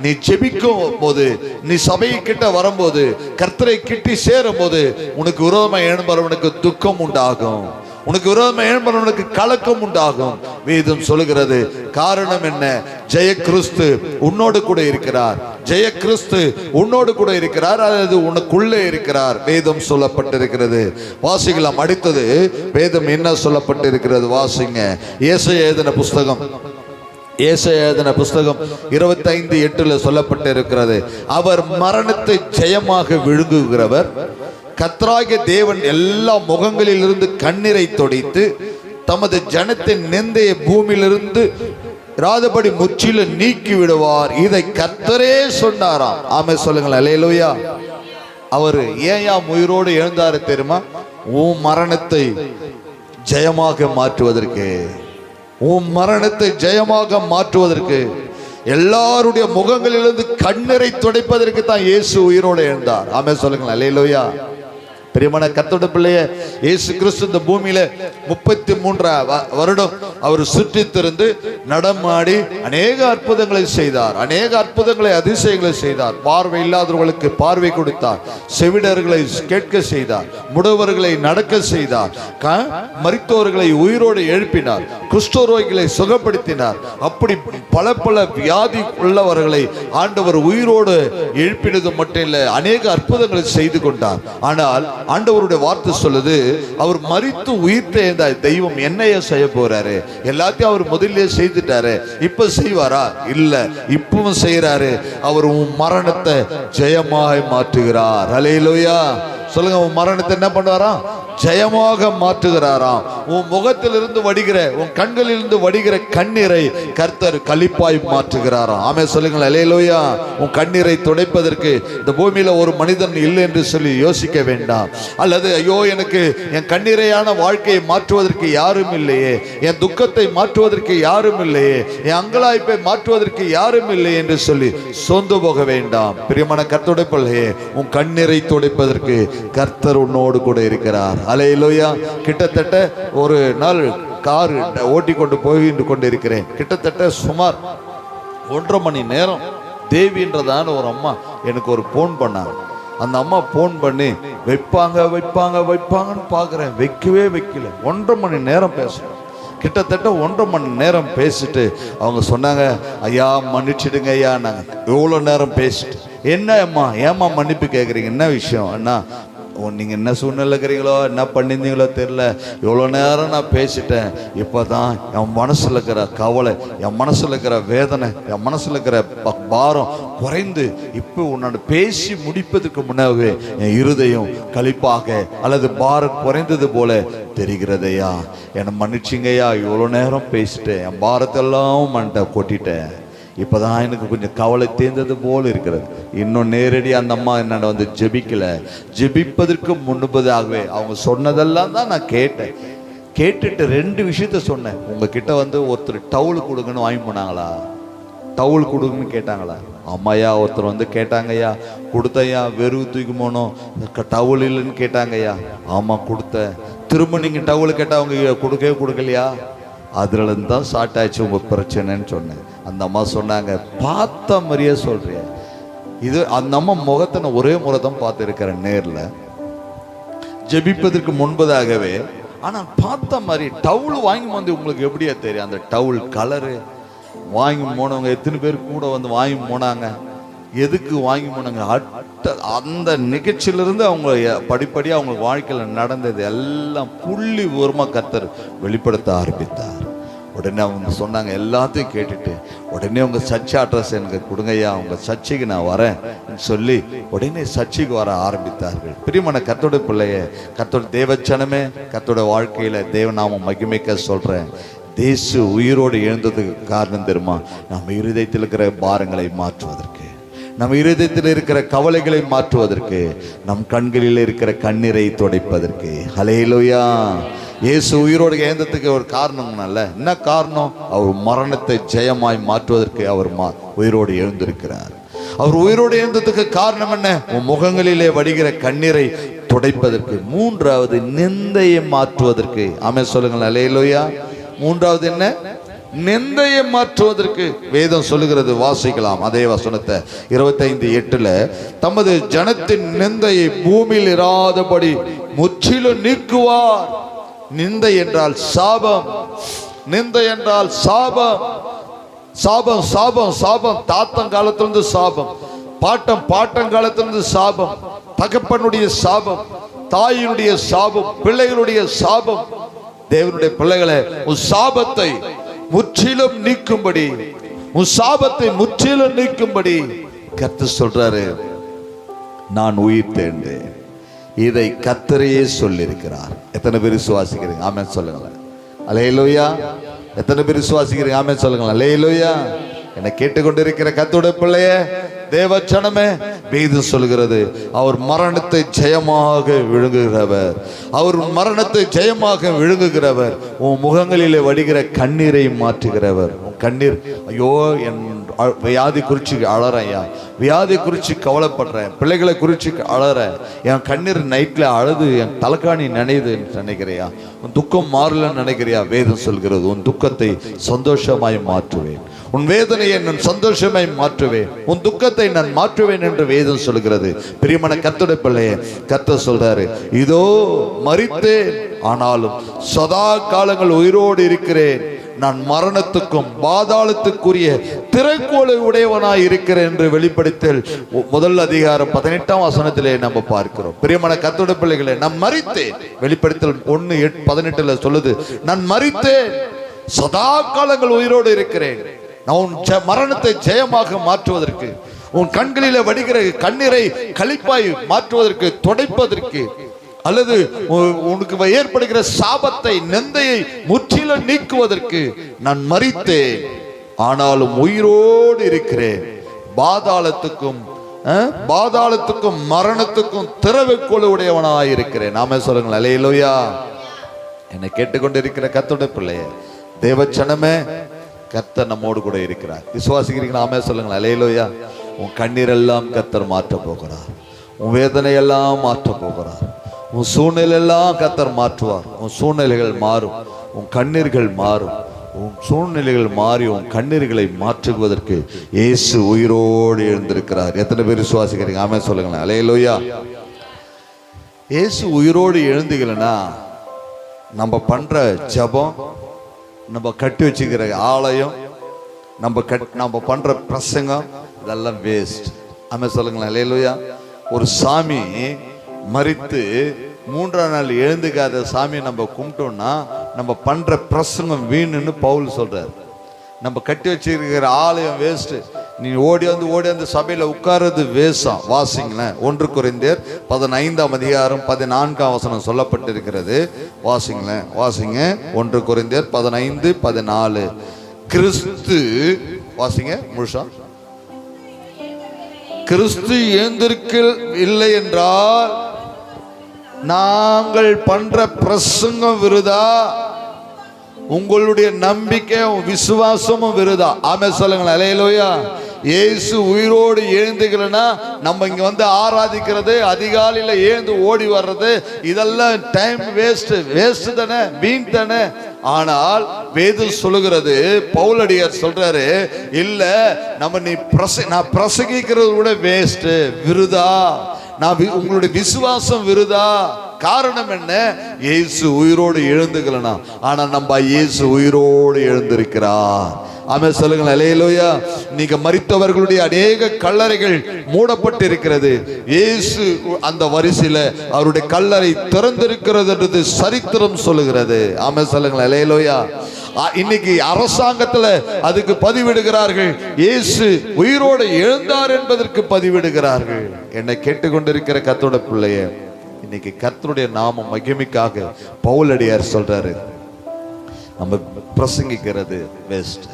நீ ஜெபிக்கும் போது, நீ சபை கிட்ட வரும்போது, கர்த்தரை கிட்டி சேரும் போது உனக்கு விரோதமாக எழும்புறவனுக்கு துக்கம் உண்டாகும், உனக்கு விரோதமாக எழும்புறவனுக்கு கலக்கம் உண்டாகும். வேதம் சொல்லுகிறது. காரணம் என்ன? ஜெய கிறிஸ்து உன்னோடு கூட இருக்கிறார், ஜெய கிறிஸ்து உன்னோடு கூட இருக்கிறார், அல்லது உனக்குள்ளே இருக்கிறார். வேதம் சொல்லப்பட்டிருக்கிறது. வாசிக்கலாம். அடுத்தது வேதம் என்ன சொல்லப்பட்டிருக்கிறது வாசிங்க. ஏசாயா எழுதின புஸ்தகம் ஏசாயா எழுதின புஸ்தகம் 25:8 சொல்லப்பட்டிருக்கிறது, அவர் மரணத்தை ஜெயமாக விழுங்குகிறவர், கர்த்தராகிய தேவன் எல்லா முகங்களில் இருந்து கண்ணீரை தொடைத்து தமது ஜனத்தின் நிந்தைய பூமியிலிருந்து ராதபடி முற்றிலும் நீக்கி விடுவார். இதை கர்த்தரே சொன்னாராம். ஆமே சொல்லுங்கள், அல்லேலூயா. அவர் ஏன் உயிரோடு எழுந்தாரு தெரியுமா? உன் மரணத்தை ஜெயமாக மாற்றுவதற்கு, உன் மரணத்தை ஜெயமாக மாற்றுவதற்கு, எல்லாருடைய முகங்களிலிருந்து கண்ணீரை துடைப்பதற்கு தான் இயேசு உயிரோடு எழுந்தார். ஆமே சொல்லுங்கள், அல்லேலூயா. பிரியமான கர்த்தருடைய பிள்ளையே, இயேசு கிறிஸ்து இந்த பூமியில 33 வருடம் அவர் சுற்றி திருந்து நடமாடி அநேக அற்புதங்களை செய்தார், அநேக அற்புதங்களை அதிசயங்களை செய்தார். பார்வை இல்லாதவர்களுக்கு பார்வை கொடுத்தார், செவிடர்களை கேட்க செய்தார், முடவர்களை நடக்க செய்தார், மரித்தோர்களை உயிரோடு எழுப்பினார், குஷ்டரோகிகளை சுகப்படுத்தினார். அப்படி பல பல வியாதி உள்ளவர்களை ஆண்டவர் உயிரோடு எழுப்பினது மட்டும் இல்லை, அநேக அற்புதங்களை செய்து கொண்டார். ஆனால் ஆண்டவருடைய வார்த்தை சொல்லுது, அவர் மரித்து உயிர்த்த தெய்வம் என்னைய செய்ய போறாரு, எல்லாத்தையும் அவர் முதல்ல செய்துட்டாரு, இப்ப செய்வாரா? இல்ல, இப்பவும் செய்யறாரு. அவர் உன் மரணத்தை ஜெயமாக மாற்றுகிறார். அல்லேலூயா. சொல்லுங்க, உன் மரணத்தை என்ன பண்ணுவாராம்? ஜெயமாக மாற்றுகிறாராம். உன் முகத்திலிருந்து வடிகிற, உன் கண்களிலிருந்து வடிகிற கண்ணீரை கர்த்தர் களிப்பாய் மாற்றுகிறாராம். ஆமே சொல்லுங்கள், அல்லேலூயா. உன் கண்ணீரை துடைப்பதற்கு இந்த பூமியில ஒரு மனிதன் இல்லை என்று சொல்லி யோசிக்க வேண்டாம். அல்லது ஐயோ, எனக்கு என் கண்ணீரையான வாழ்க்கையை மாற்றுவதற்கு யாரும் இல்லையே, என் துக்கத்தை மாற்றுவதற்கு யாரும் இல்லையே, என் அங்கலாய்ப்பை மாற்றுவதற்கு யாரும் இல்லை என்று சொல்லி சோர்ந்து போக வேண்டாம். பிரியமான கர்த்தருடைய பிள்ளையே, உன் கண்ணீரை துடைப்பதற்கு கர்த்தர் உன்னோடு கூட இருக்கிறார். அல்லேலூயா. கிட்டத்தட்ட ஒரு நாள் கார் ஓட்டி கொண்டு கொண்டிருக்கிறேன். கிட்டத்தட்ட சுமார் 1.5 மணி நேரம் தேவின்றதான ஒரு அம்மா எனக்கு ஒரு போன் பண்ணாங்க. அந்த அம்மா போன் பண்ணி வைப்பாங்கன்னு பார்க்குறேன், வைக்கவே வைக்கல. 1.5 மணி நேரம் பேசுகிறேன். கிட்டத்தட்ட 1.5 மணி நேரம் பேசிட்டு அவங்க சொன்னாங்க, ஐயா மன்னிச்சிடுங்க ஐயா. நாங்கள் எவ்வளோ நேரம் பேசிட்டு, என்ன அம்மா ஏம்மா மன்னிப்பு கேட்குறீங்க, என்ன விஷயம் அண்ணா? நீங்கள் என்ன சூழ்நிலை இருக்கிறீங்களோ, என்ன பண்ணியிருந்தீங்களோ தெரியல, எவ்வளோ நேரம் நான் பேசிட்டேன். இப்போ தான் என் மனசில் இருக்கிற கவலை, என் மனசில் இருக்கிற வேதனை, என் மனசில் இருக்கிற பாரம் குறைந்து இப்போ உன்னோட பேசி முடிப்பதற்கு முன்னாவே என் இருதயம் களிப்பாக அல்லது பாரம் குறைந்தது போல தெரிகிறதையா. என்னை மன்னிச்சிங்கய்யா, இவ்வளோ நேரம் பேசிட்டேன், என் பாரத்தெல்லாம் மண்ட கொட்டிட்டேன், இப்போதான் எனக்கு கொஞ்சம் கவலை தேர்ந்தது போல இருக்கிறது. இன்னும் நேரடியாக அந்த அம்மா என்னோட வந்து ஜெபிக்கல, ஜெபிப்பதற்கு முன்பதாகவே அவங்க சொன்னதெல்லாம் தான் நான் கேட்டேன். கேட்டுட்டு 2 விஷயத்த சொன்னேன். உங்ககிட்ட வந்து ஒருத்தர் டவுல் கொடுங்கன்னு வாங்கி போனாங்களா? டவுல் கொடுங்கன்னு கேட்டாங்களா? அம்மாயா ஒருத்தர் வந்து கேட்டாங்கய்யா, கொடுத்தையா. வெறும் தூக்கி போனோம், டவுல் இல்லைன்னு கேட்டாங்கய்யா. ஆமாம் கொடுத்தேன். திரும்ப நீங்கள் டவுல் கேட்டால் அவங்க கொடுக்கலையா? அதுலேருந்து தான் ஸ்டார்ட் ஆயிடுச்சு உங்கள் பிரச்சனைன்னு சொன்னேன். அந்த அம்மா சொன்னாங்க, பார்த்த மாதிரியே சொல்றிய. இது அந்த அம்மா முகத்தை நான் ஒரே முறை தான் பார்த்துருக்கிறேன் நேரில், ஜெபிப்பதற்கு முன்பதாகவே. ஆனால் பார்த்த மாதிரி டவுல் வாங்கி வந்து உங்களுக்கு எப்படியா தெரியும்? அந்த டவுல் கலரு வாங்கி போனவங்க எத்தனை பேர் கூட வந்து வாங்கி போனாங்க, எதுக்கு வாங்கி போனாங்க? அந்த நிகழ்ச்சியிலிருந்து அவங்க படிப்படியாக அவங்க வாழ்க்கையில் நடந்தது எல்லாம் புள்ளி ஓரமாக கர்த்தர் வெளிப்படுத்த ஆரம்பித்தார். உடனே அவங்க சொன்னாங்க, எல்லாத்தையும் கேட்டுட்டு உடனே உங்கள் சர்ச்சை அட்ரஸ் எனக்கு கொடுங்கய்யா, உங்கள் சர்ச்சைக்கு நான் வரேன் சொல்லி உடனே சர்ச்சைக்கு வர ஆரம்பித்தார்கள். பிரியமான கர்த்தருடைய பிள்ளைய, கர்த்தருடைய தேவச்சனமே, கர்த்தருடைய வாழ்க்கையில் தேவநாமம் மகிமைக்க சொல்கிறேன். தேசு உயிரோடு எழுந்ததுக்கு காரணம் தெரியுமா? நம்ம இருதயத்தில் இருக்கிற பாரங்களை மாற்றுவதற்கு, நம் இருதயத்தில் இருக்கிற கவலைகளை மாற்றுவதற்கு, நம் கண்களில் இருக்கிற கண்ணீரை துடைப்பதற்கு. ஹல்லேலூயா. இயேசு உயிரோடு எழுந்ததுக்கு ஒரு காரணம் அல்ல. என்ன காரணம்? அவர் மரணத்தை ஜெயமாய் மாற்றுவதற்கு அவர் உயிரோடு எழுந்திருக்கிறார். அவர் உயிரோடு எழுந்ததுக்கு காரணம் என்ன? உன் முகங்களிலே வடிகிற கண்ணீரை துடைப்பதற்கு. 3வது நிந்தையை மாற்றுவதற்கு. ஆமென் சொல்லுங்கள், அல்லேலூயா. 3வது என்ன? நிந்தையை மாற்றுவதற்கு. வேதம் சொல்லுகிறது, வாசிக்கலாம் அதே வசனத்தை 25:8. தமது ஜனத்தின் நிந்தையை பூமியில் இராதபடி முற்றிலும் நீக்குவார். நிந்தை என்றால் சாபம், நிந்தை என்றால் சாபம். சாபம் சாபம் சாபம். தாத்தன் காலத்திலிருந்து சாபம், பாட்டம் காலத்திலிருந்து சாபம், தகப்பனுடைய சாபம், தாயினுடைய சாபம், பிள்ளைகளுடைய சாபம். தேவனுடைய பிள்ளைகளை, உன் சாபத்தை முற்றிலும் நீக்கும்படி, உன் சாபத்தை முற்றிலும் நீக்கும்படி கர்த்தர் சொல்றாரு, நான் உயிர் தேர்ந்தேன். இதை கர்த்தரையே சொல்லியிருக்கிறார். எத்தனை பேர் விசுவாசிக்கிறீங்க? ஆமென் சொல்லுங்களேன். அல்லேலூயா. எத்தனை பேர் விசுவாசிக்கிறீங்க? ஆமென் சொல்லுங்களேன். அல்லேலூயா. என்னை கேட்டுக்கொண்டிருக்கிற கர்த்தருடைய பிள்ளையே, தேவச்சனமே, வேதம் சொல்கிறது, அவர் மரணத்தை ஜெயமாக விழுங்குகிறவர். அவர் மரணத்தை ஜெயமாக விழுங்குகிறவர். உன் முகங்களிலே வடிகிற கண்ணீரை மாற்றுகிறவர். உன் கண்ணீர், ஐயோ என் வியாதி குறிச்சு அழறேன், வியாதி குறிச்சு கவலைப்படுறேன், பிள்ளைகளை குறிச்சு அழறேன், என் கண்ணீர் நைட்ல அழுது என் தலைக்காணி நினைது நினைக்கிறியா? உன் துக்கம் மாறலன்னு நினைக்கிறியா? வேதம் சொல்கிறது, உன் துக்கத்தை சந்தோஷமாய் மாற்றுவேன், உன் வேதனையை நான் சந்தோஷமாய் மாற்றுவேன், உன் துக்கத்தை நான் மாற்றுவேன் என்று வேதம் சொல்கிறது. பிரியமான கர்த்தருடைய பிள்ளையே, கர்த்தர் சொல்றாரு, இதோ மரித்தேன், ஆனாலும் சதா காலங்கள் உயிரோடு இருக்கிறேன், நான் மரணத்துக்கும் பாதாளத்துக்குரிய திரைக்கோளை உடையவனாய் இருக்கிறேன் என்று வெளிப்படுத்தல் 1:18 நம்ம பார்க்கிறோம். பிரியமான கர்த்தருடைய பிள்ளைகளே, நான் மரித்தேன். வெளிப்படுத்தல் 1:18 சொல்லுது, நான் மரித்தேன், சதா காலங்கள் உயிரோடு இருக்கிறேன். நான் உன் மரணத்தை ஜெயமாக மாற்றுவதற்கு, உன் கண்களிலே வடிகிற கண்ணீரை களிப்பாய் மாற்றுவதற்கு, துடைப்பதற்கு, அல்லது உனக்கு ஏற்படுகிற சாபத்தை நிந்தையை முற்றிலும் நீக்குவதற்கு நான் மரித்தேன், ஆனாலும் உயிரோடு இருக்கிறேன். பாதாளத்துக்கும் மரணத்துக்கும் திறவுகோல் உடையவனாய் இருக்கிறேன். நாம சொல்லுங்கள் அல்லேலூயா. என்னை கேட்டுக்கொண்டிருக்கிற கர்த்தருடைய பிள்ளையே, தேவச்சனமே, கர்த்தர் நம்மோடு கூட இருக்கிறார். விசுவாசிக்கிறீங்களா? ஆமே சொல்லுங்கள் அல்லேலூயா. உன் கண்ணீரெல்லாம் கர்த்தர் மாற்ற போகிறார். உன் வேதனையெல்லாம் மாற்ற போகிறார். உன் சூழ்நிலையெல்லாம் கர்த்தர் மாற்றுவார். உன் சூழ்நிலைகள் மாறும், உன் கண்ணீர்கள் மாறும். உன் சூழ்நிலைகள் மாறி உன் கண்ணீர்களை மாற்றுவதற்கு இயேசு உயிரோடு எழுந்திருக்கிறார். எத்தனை பேர் விசுவாசிக்கிறீங்க? ஆமே சொல்லுங்களேன் அல்லேலூயா. இயேசு உயிரோடு எழுந்துக்கலன்னா நம்ம பண்ற ஜெபம், நம்ம கட்டி வச்சுக்கிற ஆலயம், நம்ம பண்ற பிரசங்கம், இதெல்லாம் வேஸ்ட். ஆமே சொல்லுங்களேன் அல்லேலூயா. ஒரு சாமி மரித்து 3ஆம் நாள் எழுந்துக்காத சாமியை நம்ம கும்பிட்டோம்னா நம்ம பண்ற பிரசங்கம் வீணுன்னு பவுல் சொல்றாரு. நம்ம கட்டி வச்சிருக்கிற ஆலயம் வேஸ்ட். நீ ஓடி வந்து சபையில உட்கார்றது வேஷம். வாசிங்களேன், 1 கொரிந்தியர் 15:14 சொல்லப்பட்டிருக்கிறது. வாசிங்களேன், வாசிங்க. 1 கொரிந்தியர் 15:14. கிறிஸ்து, வாசிங்க முழுசா. கிறிஸ்து எழுந்திருக்க இல்லை என்றால் நாங்கள் பண்ற பிரசங்கம் விருதா, உங்களுடைய நம்பிக்கை விசுவாசமும் விருதா. ஆமே சொல்லுங்களேன் அல்லேலூயா. இயேசு உயிரோடு எழுந்துக்கலன்னா நம்ம இங்க வந்து ஆராதிக்கிறது, அதிகாலையில எழுந்து ஓடி வர்றது, இதெல்லாம் டைம் வேஸ்ட் தானே, வீண் தானே. ஆனால் வேதம் சொல்லுகிறது, பவுலடியார் சொல்றாரு, இல்ல நம்ம நான் பிரசங்கிக்கிறது கூட வேஸ்ட், விருதா, உங்களுடைய விசுவாசம் விருதா. காரணம் என்ன? இயேசு உயிரோடு எழுந்துக்கலனா, ஆனா நம்ம இயேசு உயிரோடு எழுந்திருக்கிறார். ஆமே சொல்லுங்கள் அல்லேலூயா. நீங்க மரித்தவர்களுடைய அநேக கல்லறைகள் மூடப்பட்டு இருக்கிறது. இயேசு அந்த வரிசையில அவருடைய கல்லறை திறந்திருக்கிறது என்று சரித்திரம் சொல்லுகிறது. ஆமே சொல்லுங்கள் அல்லேலூயா. இன்னைக்கு அரசாங்கத்துல அதுக்கு பதிவிடுகிறார்கள், இயேசு உயிரோடு எழுந்தார் என்பதற்கு பதிவிடுகிறார்கள். என்னை கேட்டுக்கொண்டிருக்கிற கர்த்தருடைய பிள்ளையே, இன்னைக்கு கர்த்தருடைய நாம மகிமைக்காக பவுலடியார் சொல்றாரு, நம்ம பிரசங்கிக்கிறது வேஸ்ட்,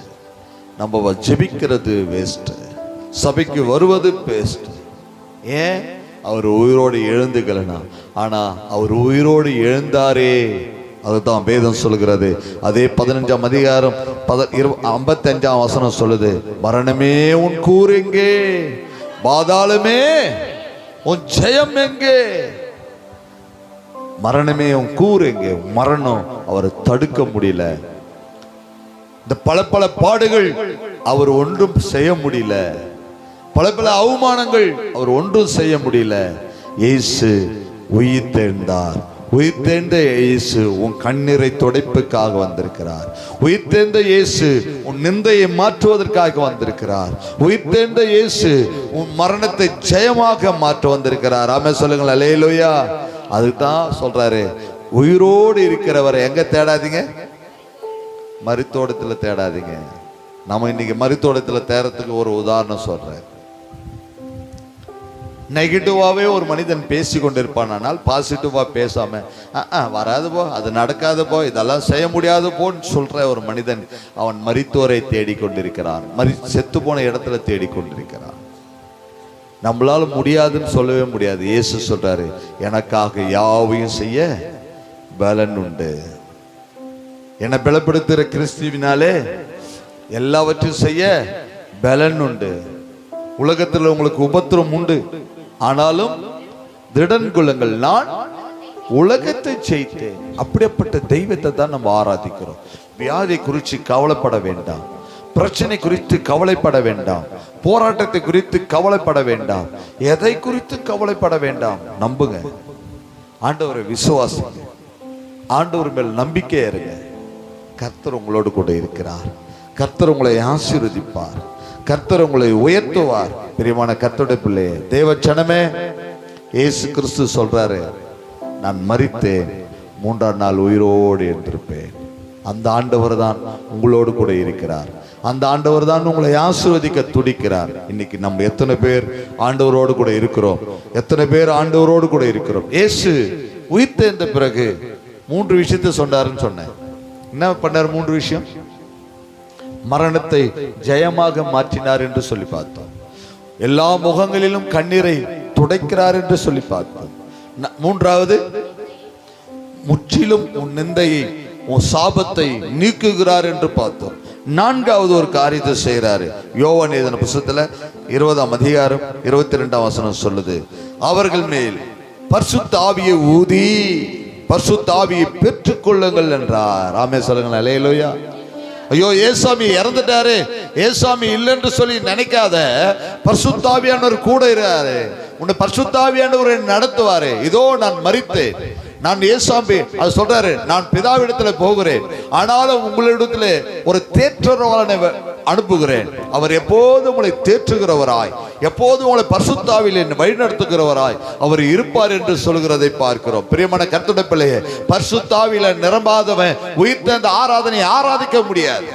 நம்ம ஜெபிக்கிறது வேஸ்ட், சபைக்கு வருவது வேஸ்ட். ஏன்? அவர் உயிரோடு எழுந்துக்கலனா. ஆனா அவர் உயிரோடு எழுந்தாரே, அதுதான் வேதம் சொல்லுகிறது. அதே 15ஆம் அதிகாரம் 55ஆம் வசனம் சொல்லுது, மரணமே உன் கூர் எங்கே, பாதாளமே உன் ஜெயம் எங்கே? மரணமே உன் கூர் எங்கே? மரணம் அவரை தடுக்க முடியல. இந்த பல பாடுகள் அவர் ஒன்றும் செய்ய முடியல. பல அவமானங்கள் அவர் ஒன்றும் செய்ய முடியல. இயேசு உயிர் தெழுந்தார். உயிர் தெழுந்த இயேசு உன் கண்ணீரை துடைப்புக்காக வந்திருக்கிறார். உயிர் தெழுந்த இயேசு உன் நிந்தையை மாற்றுவதற்காக வந்திருக்கிறார். உயிர் தெழுந்த இயேசு உன் மரணத்தை ஜெயமாக மாற்ற வந்திருக்கிறார். ஆமே சொல்லுங்கள் அல்லேலூயா. அதுதான் சொல்றாரு, உயிரோடு இருக்கிறவரை எங்க தேடாதீங்க, மருத்துவத்தில் தேடாதீங்க. நம்ம இன்னைக்கு மருத்துவத்தில் தேடுறதுக்கு ஒரு உதாரணம் சொல்றேன். நெகட்டிவாவே ஒரு மனிதன் பேசி கொண்டிருப்பானால் பாசிட்டிவா பேசாம வராது போ, அது நடக்காது போ, இதெல்லாம் செய்ய முடியாது போன்னு சொல்ற ஒரு மனிதன் அவன் மரித்தோரை தேடிக்கொண்டிருக்கிறான், செத்து போன இடத்துல தேடிக்கொண்டிருக்கிறான். நம்மளால முடியாதுன்னு சொல்லவே முடியாது. இயேசு சொல்றாரு, எனக்காக யாவையும் செய்ய பலன் உண்டு. என்னை பலப்படுத்துகிற கிறிஸ்துவினாலே எல்லாவற்றையும் செய்ய பலன் உண்டு. உலகத்தில் உங்களுக்கு உபத்திரம் உண்டு, ஆனாலும் திடன் கொள்ளுங்கள், நான் உலகத்தை ஜெயித்தேன். அப்படிப்பட்ட தெய்வத்தை தான் நம்ம ஆராதிக்கிறோம். வியாதி குறித்து கவலைப்பட வேண்டாம், பிரச்சனை குறித்து கவலைப்பட வேண்டாம், போராட்டத்தை குறித்து கவலைப்பட வேண்டாம், எதை குறித்து கவலைப்பட வேண்டாம். நம்புங்க, ஆண்டவரை விசுவாசிங்க, ஆண்டவர் மேல் நம்பிக்கை இருங்க. கர்த்தர் உங்களோடு கூட இருக்கிறார். கர்த்தர் உங்களை ஆசீர்வதிப்பார். கர்த்தர் உங்களை உயர்த்துவார். பிரியமான கர்த்தருடைய பிள்ளையே, தேவ ஜனமே, இயேசு கிறிஸ்து சொல்றாரு, நான் மரித்தேன், மூன்றாம் நாள் உயிரோடு எழுந்திருப்பேன். அந்த ஆண்டவர் தான் உங்களோடு கூட இருக்கிறார். அந்த ஆண்டவர் தான் உங்களை ஆசீர்வதிக்க துடிக்கிறார். இன்னைக்கு நம்ம எத்தனை பேர் ஆண்டவரோடு கூட இருக்கிறோம்? எத்தனை பேர் ஆண்டவரோடு கூட இருக்கிறோம்? இயேசு உயிர்த்தெழுந்த பிறகு 3 விஷயத்தை சொன்னாருன்னு சொன்னேன். என்ன பண்ணார்? 3 விஷயம். மரணத்தை ஜெயமாக மாற்றினார் என்று சொல்லி பார்த்தோம். எல்லா முகங்களிலும் கண்ணீரை துடைக்கிறார் என்று சொல்லி பார்த்தோம். 3வது, முற்றிலும் உன் நிந்தையை, உன் சாபத்தை நீக்குகிறார் என்று பார்த்தோம். 4வது ஒரு காரியத்தை செய்கிறாரு. யோவான் எழுதின புத்தகத்துல 20ஆம் அதிகாரம் 22ஆம் வசனம் சொல்லுது, அவர்கள் மேல் பரிசுத்த ஆவியை ஊதி பரிசுத்த ஆவியை பெற்றுக் கொள்ளுங்கள் என்றார். ஆமே சொல்லுங்கள், அல்லேலூயா. ஐயோ, ஏசாமி இறந்துட்டாரு, ஏசாமி இல்லைன்னு சொல்லி நினைக்காத. பரிசுத்த ஆவியானவர் கூட இருக்காரு. உன்னை பரிசுத்த ஆவியானவர் நடத்துவாரு. இதோ நான் மரித்தேன், நான் ஏசாமி அது சொல்றாரு, நான் பிதாவிடத்துல போகிறேன், ஆனாலும் உங்களிடத்துல ஒரு தேற்றரவாளனை அனுப்புகிறேன். அவர் எப்போதும் உங்களை தேற்றுகிறவராய், எப்போதும் உங்களை பரிசுத்த ஆவியில் வழிநடத்துகிறவராய் அவர் இருப்பார் என்று சொல்கிறதை பார்க்கிறோம். பிரியமான கர்த்தருடைய பிள்ளையே, பரிசுத்த ஆவியில நிரம்பாதவன் உயிர்த்தெழுந்த ஆராதனை ஆராதிக்க முடியாது.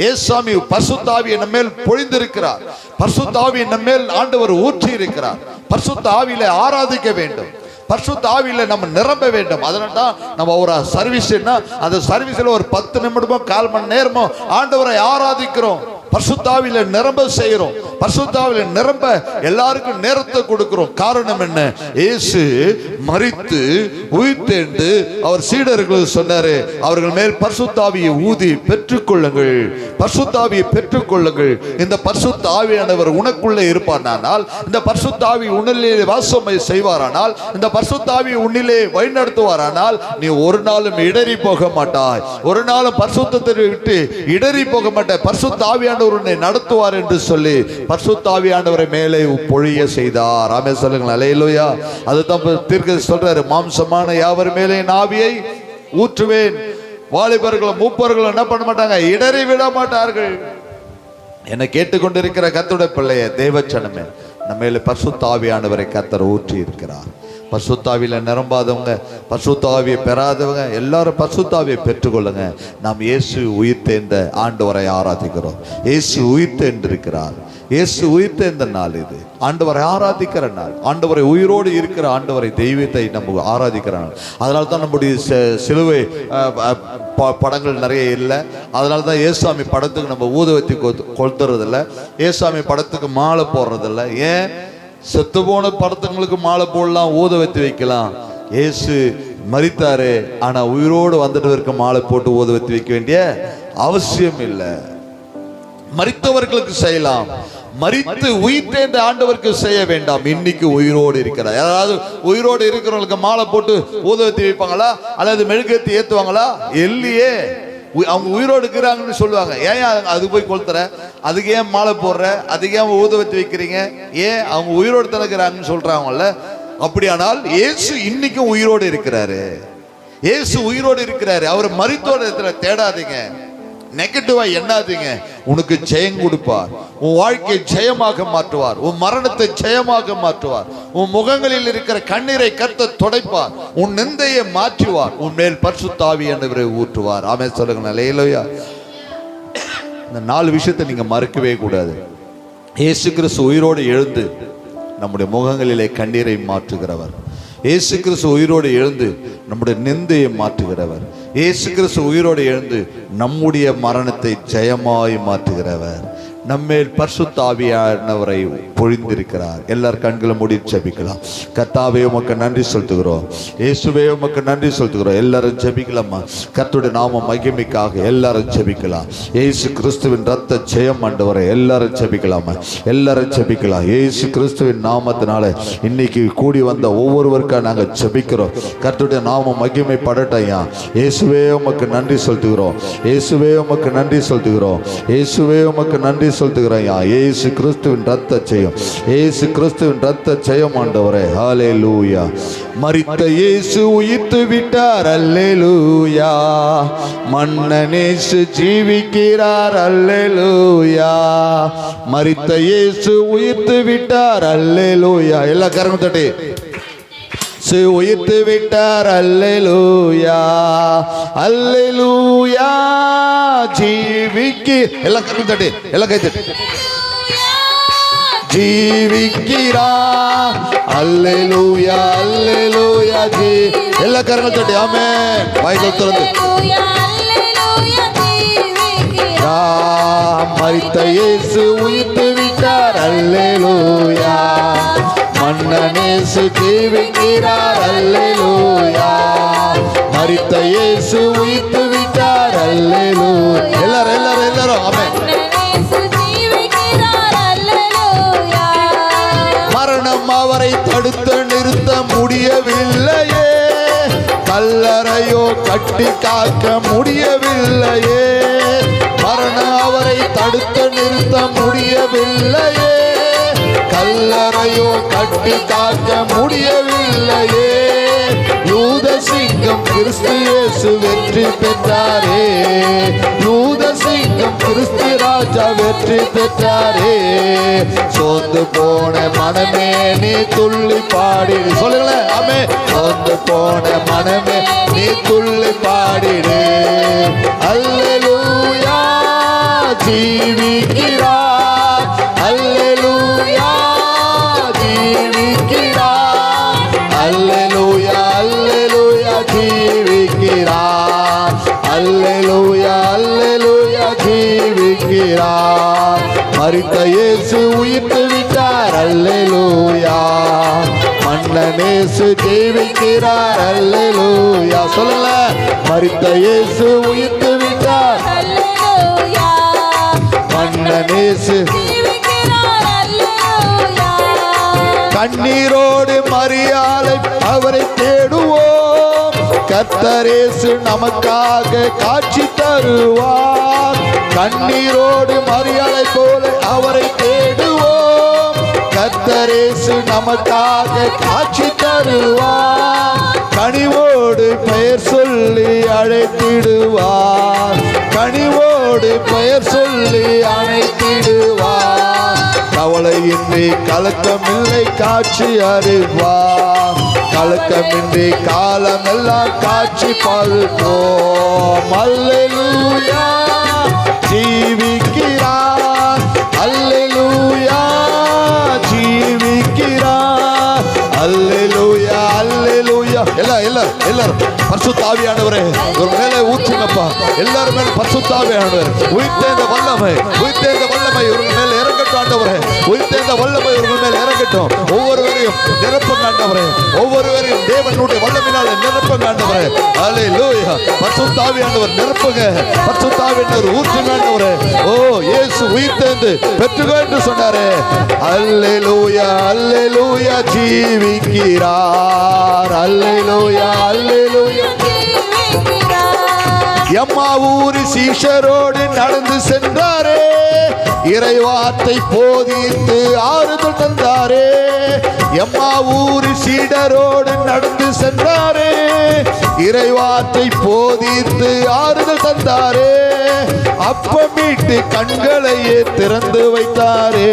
ஏசாமி பரிசுத்த ஆவியை நம்ம மேல் பொழிந்திருக்கிறார். பரிசுத்த ஆவியை நம்ம மேல் ஆண்டவர் ஊற்றி இருக்கிறார். பரிசுத்த ஆவியில ஆராதிக்க வேண்டும். பரிசுத்த ஆவியில நம்ம நிரம்ப வேண்டும். அதனால தான் நம்ம ஒரு சர்வீஸ்னா அந்த சர்வீஸ்ல ஒரு 10 நிமிடமோ 1/4 மணி நேரமோ ஆண்டவரை ஆராதிக்கிறோம். பரிசுத்த ஆவியில நிரம்ப செய்கிறோம். பரிசுத்த ஆவியில நிரம்ப எல்லாருக்கும் நேரத்தை கொடுக்கிறோம். காரணம் என்ன? இயேசு மரித்து உயிர்த்தெழுந்து அவர் சீடர்களுக்கு சொன்னாரு, அவர்கள் மேல் பரிசுத்த ஆவியை ஊதி பெற்றுக்கொள்ளுங்கள், பரிசுத்த ஆவியை பெற்றுக்கொள்ளுங்கள். இந்த பரிசுத்த ஆவியானவர் உனக்குள்ளே இருப்பானால், இந்த பரிசுத்த ஆவி உன்னிலே வாசம் செய்வாரானால், இந்த பரிசுத்த ஆவி உன்னிலே வழிநடத்துவாரானால், நீ ஒரு நாளும் இடறி போக மாட்டாய். ஒரு நாளும் பரிசுத்தத்தை விட்டு இடறி போக மாட்டாய். பரிசுத்த ஆவியானவர் உன்னை நடத்துவார் என்று சொல்லி பரிசுத்த ஆவியானவரை மேலே பொழிய செய்தார். ஆமே சொல்லுங்கள், அல்லேலூயா. அதுதான் தீர்க்கதரிசி சொல்றாரு, மாம்சமான யாவர் மேலே என் ஆவியை ஊற்றுவேன். வாலிபர்களும் மூப்பர்களும் என்ன பண்ண மாட்டாங்க? இடறி விட மாட்டார்கள். என்னை கேட்டுக்கொண்டிருக்கிற கர்த்தருடைய பிள்ளையே, தேவச்சனமே, நம்ம மேலே பரிசுத்த ஆவியானவரை கர்த்தர் ஊற்றி இருக்கிறார். பரிசுத்த ஆவியில நிரம்பாதவங்க, பரிசுத்த ஆவியை பெறாதவங்க எல்லாரும் பரிசுத்த ஆவியை பெற்றுக்கொள்ளுங்க. நாம் இயேசு உயிர்த்தெழுந்த ஆண்டவரை ஆராதிக்கிறோம். இயேசு உயிர்த்தெழுந்திருக்கிறார். இயேசு உயிர்த்தெழுந்த நாள் இது. ஆண்டவரை ஆராதிக்கிற நாள். ஆண்டவரை உயிரோடு இருக்கிற ஆண்டவரை, தெய்வத்தை நம்ம ஆராதிக்கிற நாள். அதனால தான் நம்முடைய சிலுவை படங்கள் நிறைய இல்லை. அதனால தான் ஏசாமி படத்துக்கு நம்ம ஊதுவத்தி கொளுத்துறதில்லை, ஏசாமி படத்துக்கு மாலை போடுறதில்லை. ஏன்? செத்து போன படத்துங்களுக்கு மாலை போடலாம், ஊத வைத்து வைக்கலாம். இயேசு மரித்தாரு, ஆனா உயிரோடு வந்துட்டு இருக்க மாலை போட்டு ஊத வைத்து வைக்க வேண்டிய அவசியம் இல்லை. மரித்தவர்களுக்கு செய்யலாம், மரித்து உயிர்த்தெழுந்த ஆண்டவருக்கு செய்ய வேண்டாம். இன்னைக்கு உயிரோடு இருக்கிறார். யாராவது உயிரோடு இருக்கிறவங்களுக்கு மாலை போட்டு ஊத வைத்து வைப்பாங்களா? அல்லது மெழுகுவர்த்தி ஏத்துவாங்களா? இல்லையே. அவங்க உயிரோடு இருக்கிறாங்கன்னு சொல்லுவாங்க. ஏன் அது போய் கொளுத்துற? அதுக்கு ஏன் மாலை போடுற? அதுக்கு ஏன் ஊத வச்சு வைக்கிறீங்க? ஏன்? அவங்க உயிரோடு திறக்கிறாங்கன்னு சொல்றாங்கல்ல. அப்படியானால் இயேசு இன்னைக்கும் உயிரோடு இருக்கிறாரு. இயேசு உயிரோடு இருக்கிறாரு. அவர் மரித்தோட இருக்கிற தேடாதீங்க, நெகட்டிவா எண்ணாதீங்க. உனக்கு ஜெயம் கொடுப்பார். உன் வாழ்க்கையை ஜெயமாக மாற்றுவார். உன் மரணத்தை ஜெயமாக மாற்றுவார். உன் முகங்களில் இருக்கிற கண்ணீரை கர்த்தர் துடைப்பார். உன் நிந்தையை மாற்றுவார். உன் மேல் பரிசுத்த ஆவியானவரை ஊற்றுவார். ஆமென் சொல்லுங்க, அல்லேலூயா. இந்த 4 விஷயத்தை நீங்க மறக்கவே கூடாது. இயேசு கிறிஸ்து உயிரோடு எழுந்து நம்முடைய முகங்களிலே கண்ணீரை மாற்றுகிறவர். இயேசு கிறிஸ்து உயிரோடு எழுந்து நம்முடைய நிந்தையை மாற்றுகிறவர். இயேசு கிறிஸ்து உயிரோடு எழுந்து நம்முடைய மரணத்தை ஜெயமாய் மாற்றுகிறவர். நம்மேல் பரிசுத்த ஆவியானவரை பொழிந்திருக்கிறார். எல்லார் கண்களை மூடி ஜெபிக்கலாம். கர்த்தாவே உமக்கு நன்றி செலுத்துகிறோம். இயேசுவே உமக்கு நன்றி செலுத்துகிறோம். எல்லாரும் ஜெபிக்கலாமா? கர்த்தருடைய நாம மகிமைக்காக எல்லாரும் ஜெபிக்கலாம். இயேசு கிறிஸ்துவின் ரத்த ஜெயம் ஆண்டவரை எல்லாரும் ஜெபிக்கலாமா? எல்லாரும் ஜெபிக்கலாம். இயேசு கிறிஸ்துவின் நாமத்தினால இன்னைக்கு கூடி வந்த ஒவ்வொருவருக்கா நாங்கள் ஜெபிக்கிறோம். கர்த்தருடைய நாம மகிமைப்படட்டையா. இயேசுவே உமக்கு நன்றி செலுத்துகிறோம். இயேசுவே உமக்கு நன்றி செலுத்துகிறோம். இயேசுவே உமக்கு நன்றி சொல்லுகிறேன். இயேசு கிறிஸ்துவின் ரத்த ஜெயம், இயேசு கிறிஸ்துவின் ரத்த ஜெயம் ஆண்டவரே. ஹல்லேலூயா. மரித்த இயேசு உயிர்த்து விட்டார். அல்லேலூயா. மன்னனேசு ஜீவிக்கிறார். அல்லேலூயா. மரித்த இயேசு உயிர்த்து விட்டார். அல்லேலூயா. எல்லா கரங்களும் தட்டி உயிர்த்து விட்டார். அல்லேலூயா. அல்லேலூயா. ஜீவிக்கு எல்லா கரங்களும் தட்டி எல்லா கை தட்டி ஜீவிக்கிறார். அல்லேலூயா. அல்லேலூயா. எல்லா கரங்களும் தட்டி ஆமென். வாய்கள் திறந்து மரித்த இயேசு உயிர்த்து விட்டார். அல்லேலூயா. மன்னனேசு ஜீவிக்கிறார். அல்லேலூயா. மரித்த இயேசு உயிர்த்து விட்டார். அல்லேலூயா. எல்லாரும் எல்லாரும் எல்லாரும் ஆமென். மரணம் அவரை தடுத்து நிறுத்த முடியவில்லையே. கல்லறையோ கட்டி காக்க முடியவில்லையே. மரணம் அவரை தடுத்து நிறுத்த முடியவில்லையே. கல்லறையோ கட்டி காக்க முடியவில்லையே. யூத சிங்கம் கிறிஸ்து இயேசு வெற்றி பெற்றாரே. யூத சிங்கம் கிறிஸ்து ராஜா வெற்றி பெற்றாரே. சோர்ந்து போன மனமே நீ துள்ளி பாடிடு. சொல்லுங்களே ஆமே. சோர்ந்து போன மனமே நீ துள்ளி பாடிடு. அல்லேலூயா. ஜீவிக்கிறார். அல்லேலூயா. ஜீவிக்கிறார். அல்லேலூயா. அல்லேலூயா. ஜீவிக்கிறார். அல்லேலூயா. அல்லேலூயா. ஜீவிக்கிறார். மரித்த இயேசு உயிர்த்து விட்டார். அல்லேலூயா. மன்னனேசு ஜீவிக்கிறார். அல்லேலூயா. சொல்லுங்க. மரித்த இயேசு உயிர்த்து விட்டார். மன்னனேசு கண்ணீரோடு மரியாதை அவரை தேடுவோம். கர்த்தரேசு நமக்காக காட்சி தருவார். கண்ணீரோடு மரியாதை போல அவரை தேடுவோம். கர்த்தரேசு நமக்காக காட்சி தருவார். கனிவோடு பெயர் சொல்லி அழைத்திடுவார். கனிவோடு பெயர் சொல்லி அழைத்திடுவார். கவலையின்றி கலக்கமில்லை காட்சி அறிவார். கலக்கமின்றி காலமெல்லாம் காட்சி பார்ப்போம். அல்லேலூயா. ஜீவிக்கிறார். அல்லேலூயா. ஜீவிக்கிறார். அல்லேலூயா. அல்லேலூயா. எல்லாரும் பரிசுத்த ஆவியானவரே ஒரு மேலே ஊற்றுங்கப்பா. எல்லாரும் மேல பரிசுத்த ஆவியானவர் உயிர்த்தேந்த வல்லமை, உயிர்த்தேந்த வல்லமை இவர்கள் மேல இறங்கட்டும் ஆண்டவரே. உயிர்த்தேந்த வல்லமை இவர்கள் மேல இறங்கட்டும். ஒவ்வொருவரையும் நிரப்பங்க ஆண்டவரே. ஒவ்வொருவரையும் தேவனுடைய வல்லமையினால நிரப்பங்க ஆண்டவரே. அல்லேலூயா. பரிசுத்த ஆவியானவர் நிரப்புங்க. பரிசுத்த ஆவியானவர் ஊற்றுங்க ஆண்டவரே. ஓ இயேசு உயிர்த்தேந்து பெற்றுக்கோ என்று சொன்னாரே. அல்லேலூயா. அல்லேலூயா. ஜீவிக்கிறார். அல்லேலூயா. அல்லேலூயா. எம்மாவூர் சீஷரோடு நடந்து சென்றாரே. இறைவார்த்தை போதித்து ஆறுதல் தந்தாரே. எம்மாவூர் சீடரோடு நடந்து சென்றாரே. இறைவார்த்தை போதித்து ஆறுதல் தந்தாரே. அப்பமிட்டு கண்களையே திறந்து வைத்தாரே.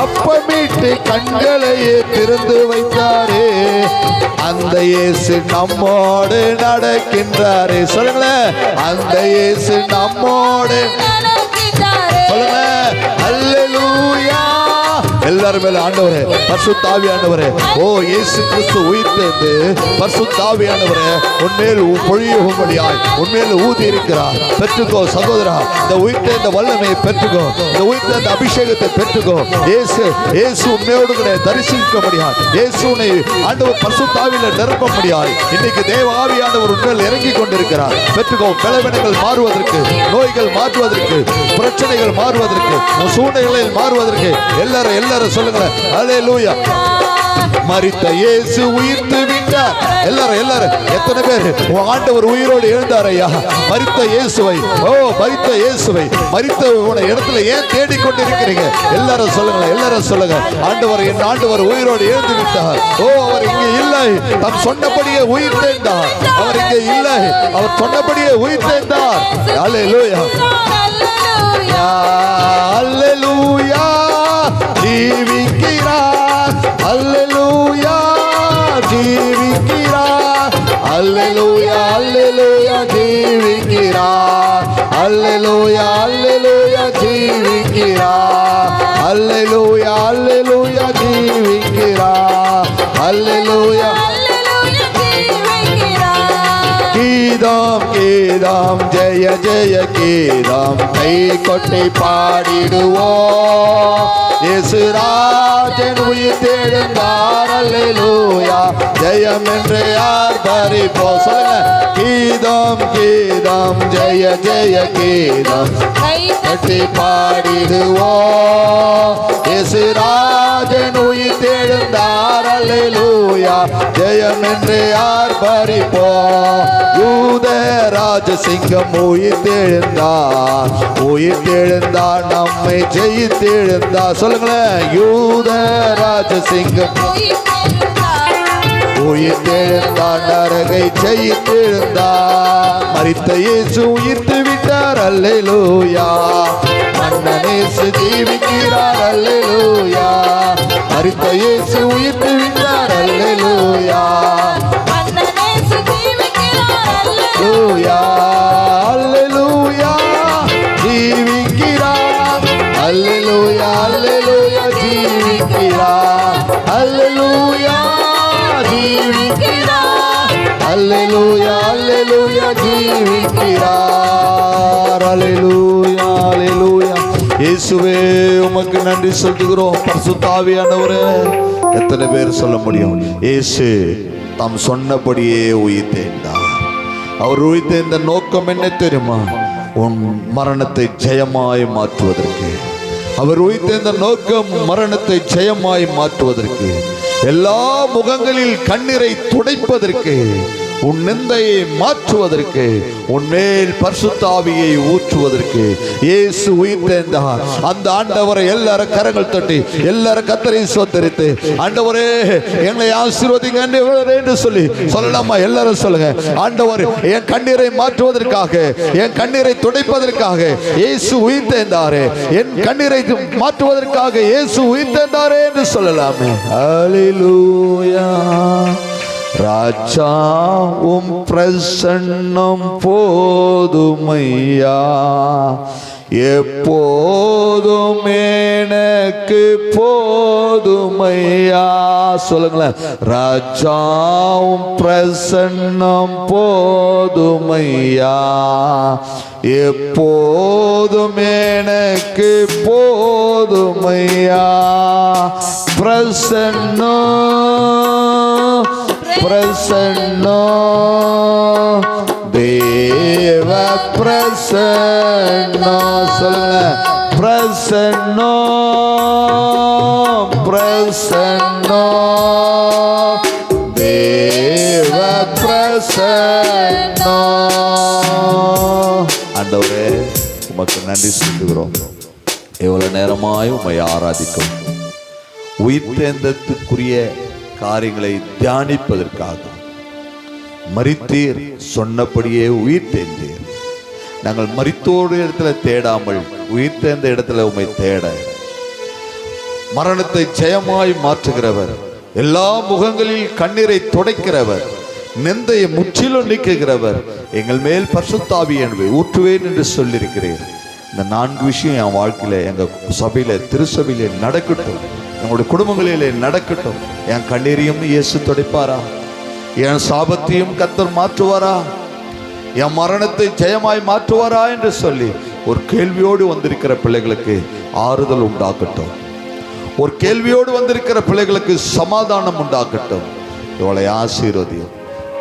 அப்பமிட்டு கண்களையே திறந்து வைத்தாரே. அந்த இயேசு நம்மோடு நடக்கின்றாரே. சொல்லுங்களேன். அந்த இயேசு நம்மோடு எல்லாரும் மேல ஆண்டவரே பரிசுத்த ஆவியானவரே, ஓ இயேசு கிறிஸ்து உயிர்த்தெழுந்து பரிசுத்த ஆவியானவரே உன்மேல் பொழியும்படியாய் உன்மேல் ஊதி இருக்கிறார். பெற்றுக்கோ சகோதரா, இந்த உயிர்த்தெழுந்த வல்லமையை பெற்றுக்கோ, இந்த உயிர்த்தெழுந்த அபிஷேகத்தை பெற்றுக்கோ. இயேசு உண்மையோடு கூட தரிசிக்க முடியாது. இயேசு உன்னை ஆண்டவர் பரிசுத்த ஆவியில நிரப்ப முடியாது. இன்னைக்கு தேவ ஆவியானவர் உன்மேல் இறங்கி கொண்டிருக்கிறார். பெற்றுக்கோ. பலவீனங்கள் மாறுவதற்கு, நோய்கள் மாற்றுவதற்கு, பிரச்சனைகள் மாறுவதற்கு, சூழ்நிலைகள் மாறுவதற்கு எல்லாரும் சொல்லுங்களேன் அல்லேலூயா. மரித்த இயேசு உயிர்த்து விட்டார். எல்லாரும் எத்தனை பேர் ஆண்டவர் உயிரோடு எழுந்தார் ஐயா? மரித்த இயேசுவை, ஓ மரித்த இயேசுவை, மரித்த இடத்துல ஏன் தேடிக்கொண்டிருக்கிறீங்க? எல்லாரும் சொல்லுங்களேன், எல்லாரும் சொல்லுங்க. ஆண்டவர், என் ஆண்டவர் உயிரோடு எழுந்து விட்டார். ஓ அவர் இங்கே இல்லை, தம் சொன்னபடியே உயிர் தேர்ந்தார். அவர் இங்கே இல்லை, அவர் சொன்னபடியே உயிர் தேர்ந்தார். அல்லேலூயா அல்லேலூயா. ஜீவிக்கிறார். அல்லேலூயா ஜீவிக்கிறார். அல்லேலூயா அல்லேலூயா ஜீவிக்கிறார். அல்லேலூயா அல்லேலூயா ஜீவிக்கிறார். அல்லேலூயா அல்லேலூயா ஜீவிக்கிறார். அல்லேலூயா. கீதம் கீதம் ஜெய ஜெய கீதம் கை கொட்டி பாடிடுவோம். இயேசு ராஜன் உயிர் தேடுந்தார். அல்லேலூயா ஜெயம் என்று யார் பறிப்போம்? சொல்லுங்க. கீதம் கீதம் ஜெய ஜெய கீதம் கை கொட்டி பாடிடுவோம். இயேசு ராஜன் உயிர் தேடுந்தார். அல்லேலூயா ஜெயம் என்று யார் பறிப்போம்? யூத ராஜசிங்கம் உயிர் தெழுந்தார். உயிர் தெழுந்தார், நம்மை ஜெயித்தெழுந்தார். சொல்லுங்களேன். யூத ராஜசிங்கம் உயிர் தெழுந்தார், நரகை ஜெயித்தெழுந்தார். மரித்த இயேசு உயிர்த்து விட்டார். அல்லேலூயா. மன்னனேசு ஜீவிக்கிறார். அல்லேலூயா. மரித்த இயேசு உயிர்த்து விட்டார். அல்லேலூயா. அல்லேலூயா அல்லேலூயா ஜீவிக்கிறார். அல்லேலூயா அல்லேலூயா ஜீவிக்கிறார். அல்லேலூயா ஜீவிக்கிறார். அல்லேலூயா அல்லேலூயா ஜீவிக்கிறார். அல்லேலூயா அல்லேலூயா. இயேசுவே உமக்கு நன்றி சொல்லுகிறோம். பரிசுத்த ஆவியானவரே, எத்தனை பேர் சொல்ல முடியும்? இயேசு தாம் சொன்னபடியே உயிர் தேர்ந்தார். அவர் உயிர்த்தெழுந்த நோக்கம் என்ன தெரியுமா? உன் மரணத்தை ஜெயமாய் மாற்றுவதற்கு. அவர் உயிர்த்தெழுந்த நோக்கம் மரணத்தை ஜெயமாய் மாற்றுவதற்கு, எல்லா முகங்களில் கண்ணீரை துடைப்பதற்கு, உன் நிந்தையை மாற்றுவதற்கு, உன்மேல் பரிசுத்த ஆவியை ஊற்றுவதற்கு இயேசு உயிர்த்தெழுந்தார். அந்த ஆண்டவரை எல்லாரும் கரங்கள் தட்டி எல்லாரும் கர்த்தரை ஸ்தோத்திரித்து, ஆண்டவரே எங்களை ஆசீர்வதிங்க என்று சொல்லி சொல்லலாமா? எல்லாரும் சொல்லுங்க. ஆண்டவர் என் கண்ணீரை மாற்றுவதற்காக, என் கண்ணீரை துடைப்பதற்காக இயேசு உயிர்த்தெழுந்தாரே, என் கண்ணீரை மாற்றுவதற்காக இயேசு உயிர்த்தெழுந்தாரே என்று சொல்லலாமே. அல்லேலூயா. ராஜா உம் பிரசன்னம் போதுமையா, எப்போதும் எனக்கு போதுமையா. சொல்லுங்களேன். ராஜா உம் பிரசன்னம் போதுமையா, எப்போதும் எனக்கு போதுமையா. பிரசன்னம் பிரசன்னோ தேவ பிரசன்னோ. சொல்லுங்க. பிரசன்னோ பிரசன்னோ தேவ பிரசன்னோ. ஆண்டவரே உமக்கு நன்றி சொல்லுகிறோம். எவ்வளவு நேரமாய் உம்மை ஆராதிக்கும் உயிர்த்தெழுந்ததற்குரிய காரியங்களை தியானிப்பதற்காக. மரித்தீர், சொன்னபடியே உயிர்த்தெழுந்தீர். நாங்கள் மரித்தோடு இடத்துல தேடாமல் உயிர்த்தெழுந்த இடத்துல உம்மை தேட, மரணத்தை ஜெயமாய் மாற்றுகிறவர், எல்லா முகங்களில் கண்ணீரை துடைக்கிறவர், நிந்தையை முற்றிலும் நீக்குகிறவர், எங்கள் மேல் பரிசுத்த ஆவியை ஊற்றுவேன் என்று சொல்லியிருக்கிறேன். இந்த 4 விஷயம் என் வாழ்க்கையில, எங்க சபையில, திருச்சபையில நடக்கட்டும். எங்களுடைய குடும்பங்களிலே நடக்கட்டும். என் கண்ணீரையும் இயேசு துடைப்பாரா? என் சாபத்தையும் கர்த்தர் மாற்றுவாரா? என் மரணத்தை ஜெயமாய் மாற்றுவாரா என்று சொல்லி ஒரு கேள்வியோடு வந்திருக்கிற பிள்ளைகளுக்கு ஆறுதல் உண்டாக்கட்டும். ஒரு கேள்வியோடு வந்திருக்கிற பிள்ளைகளுக்கு சமாதானம் உண்டாக்கட்டும். இவளை ஆசீர்வதியும்,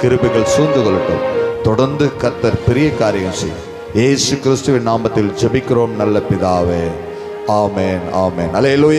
கிருபைகள் சூழ்ந்து கொள்ளட்டும். தொடர்ந்து கர்த்தர் பெரிய காரியம் செய்யும். இயேசு கிறிஸ்துவின் நாமத்தில் ஜெபிக்கிறோம் நல்ல பிதாவே. ஆமென், ஆமென். அல்லேலூயா.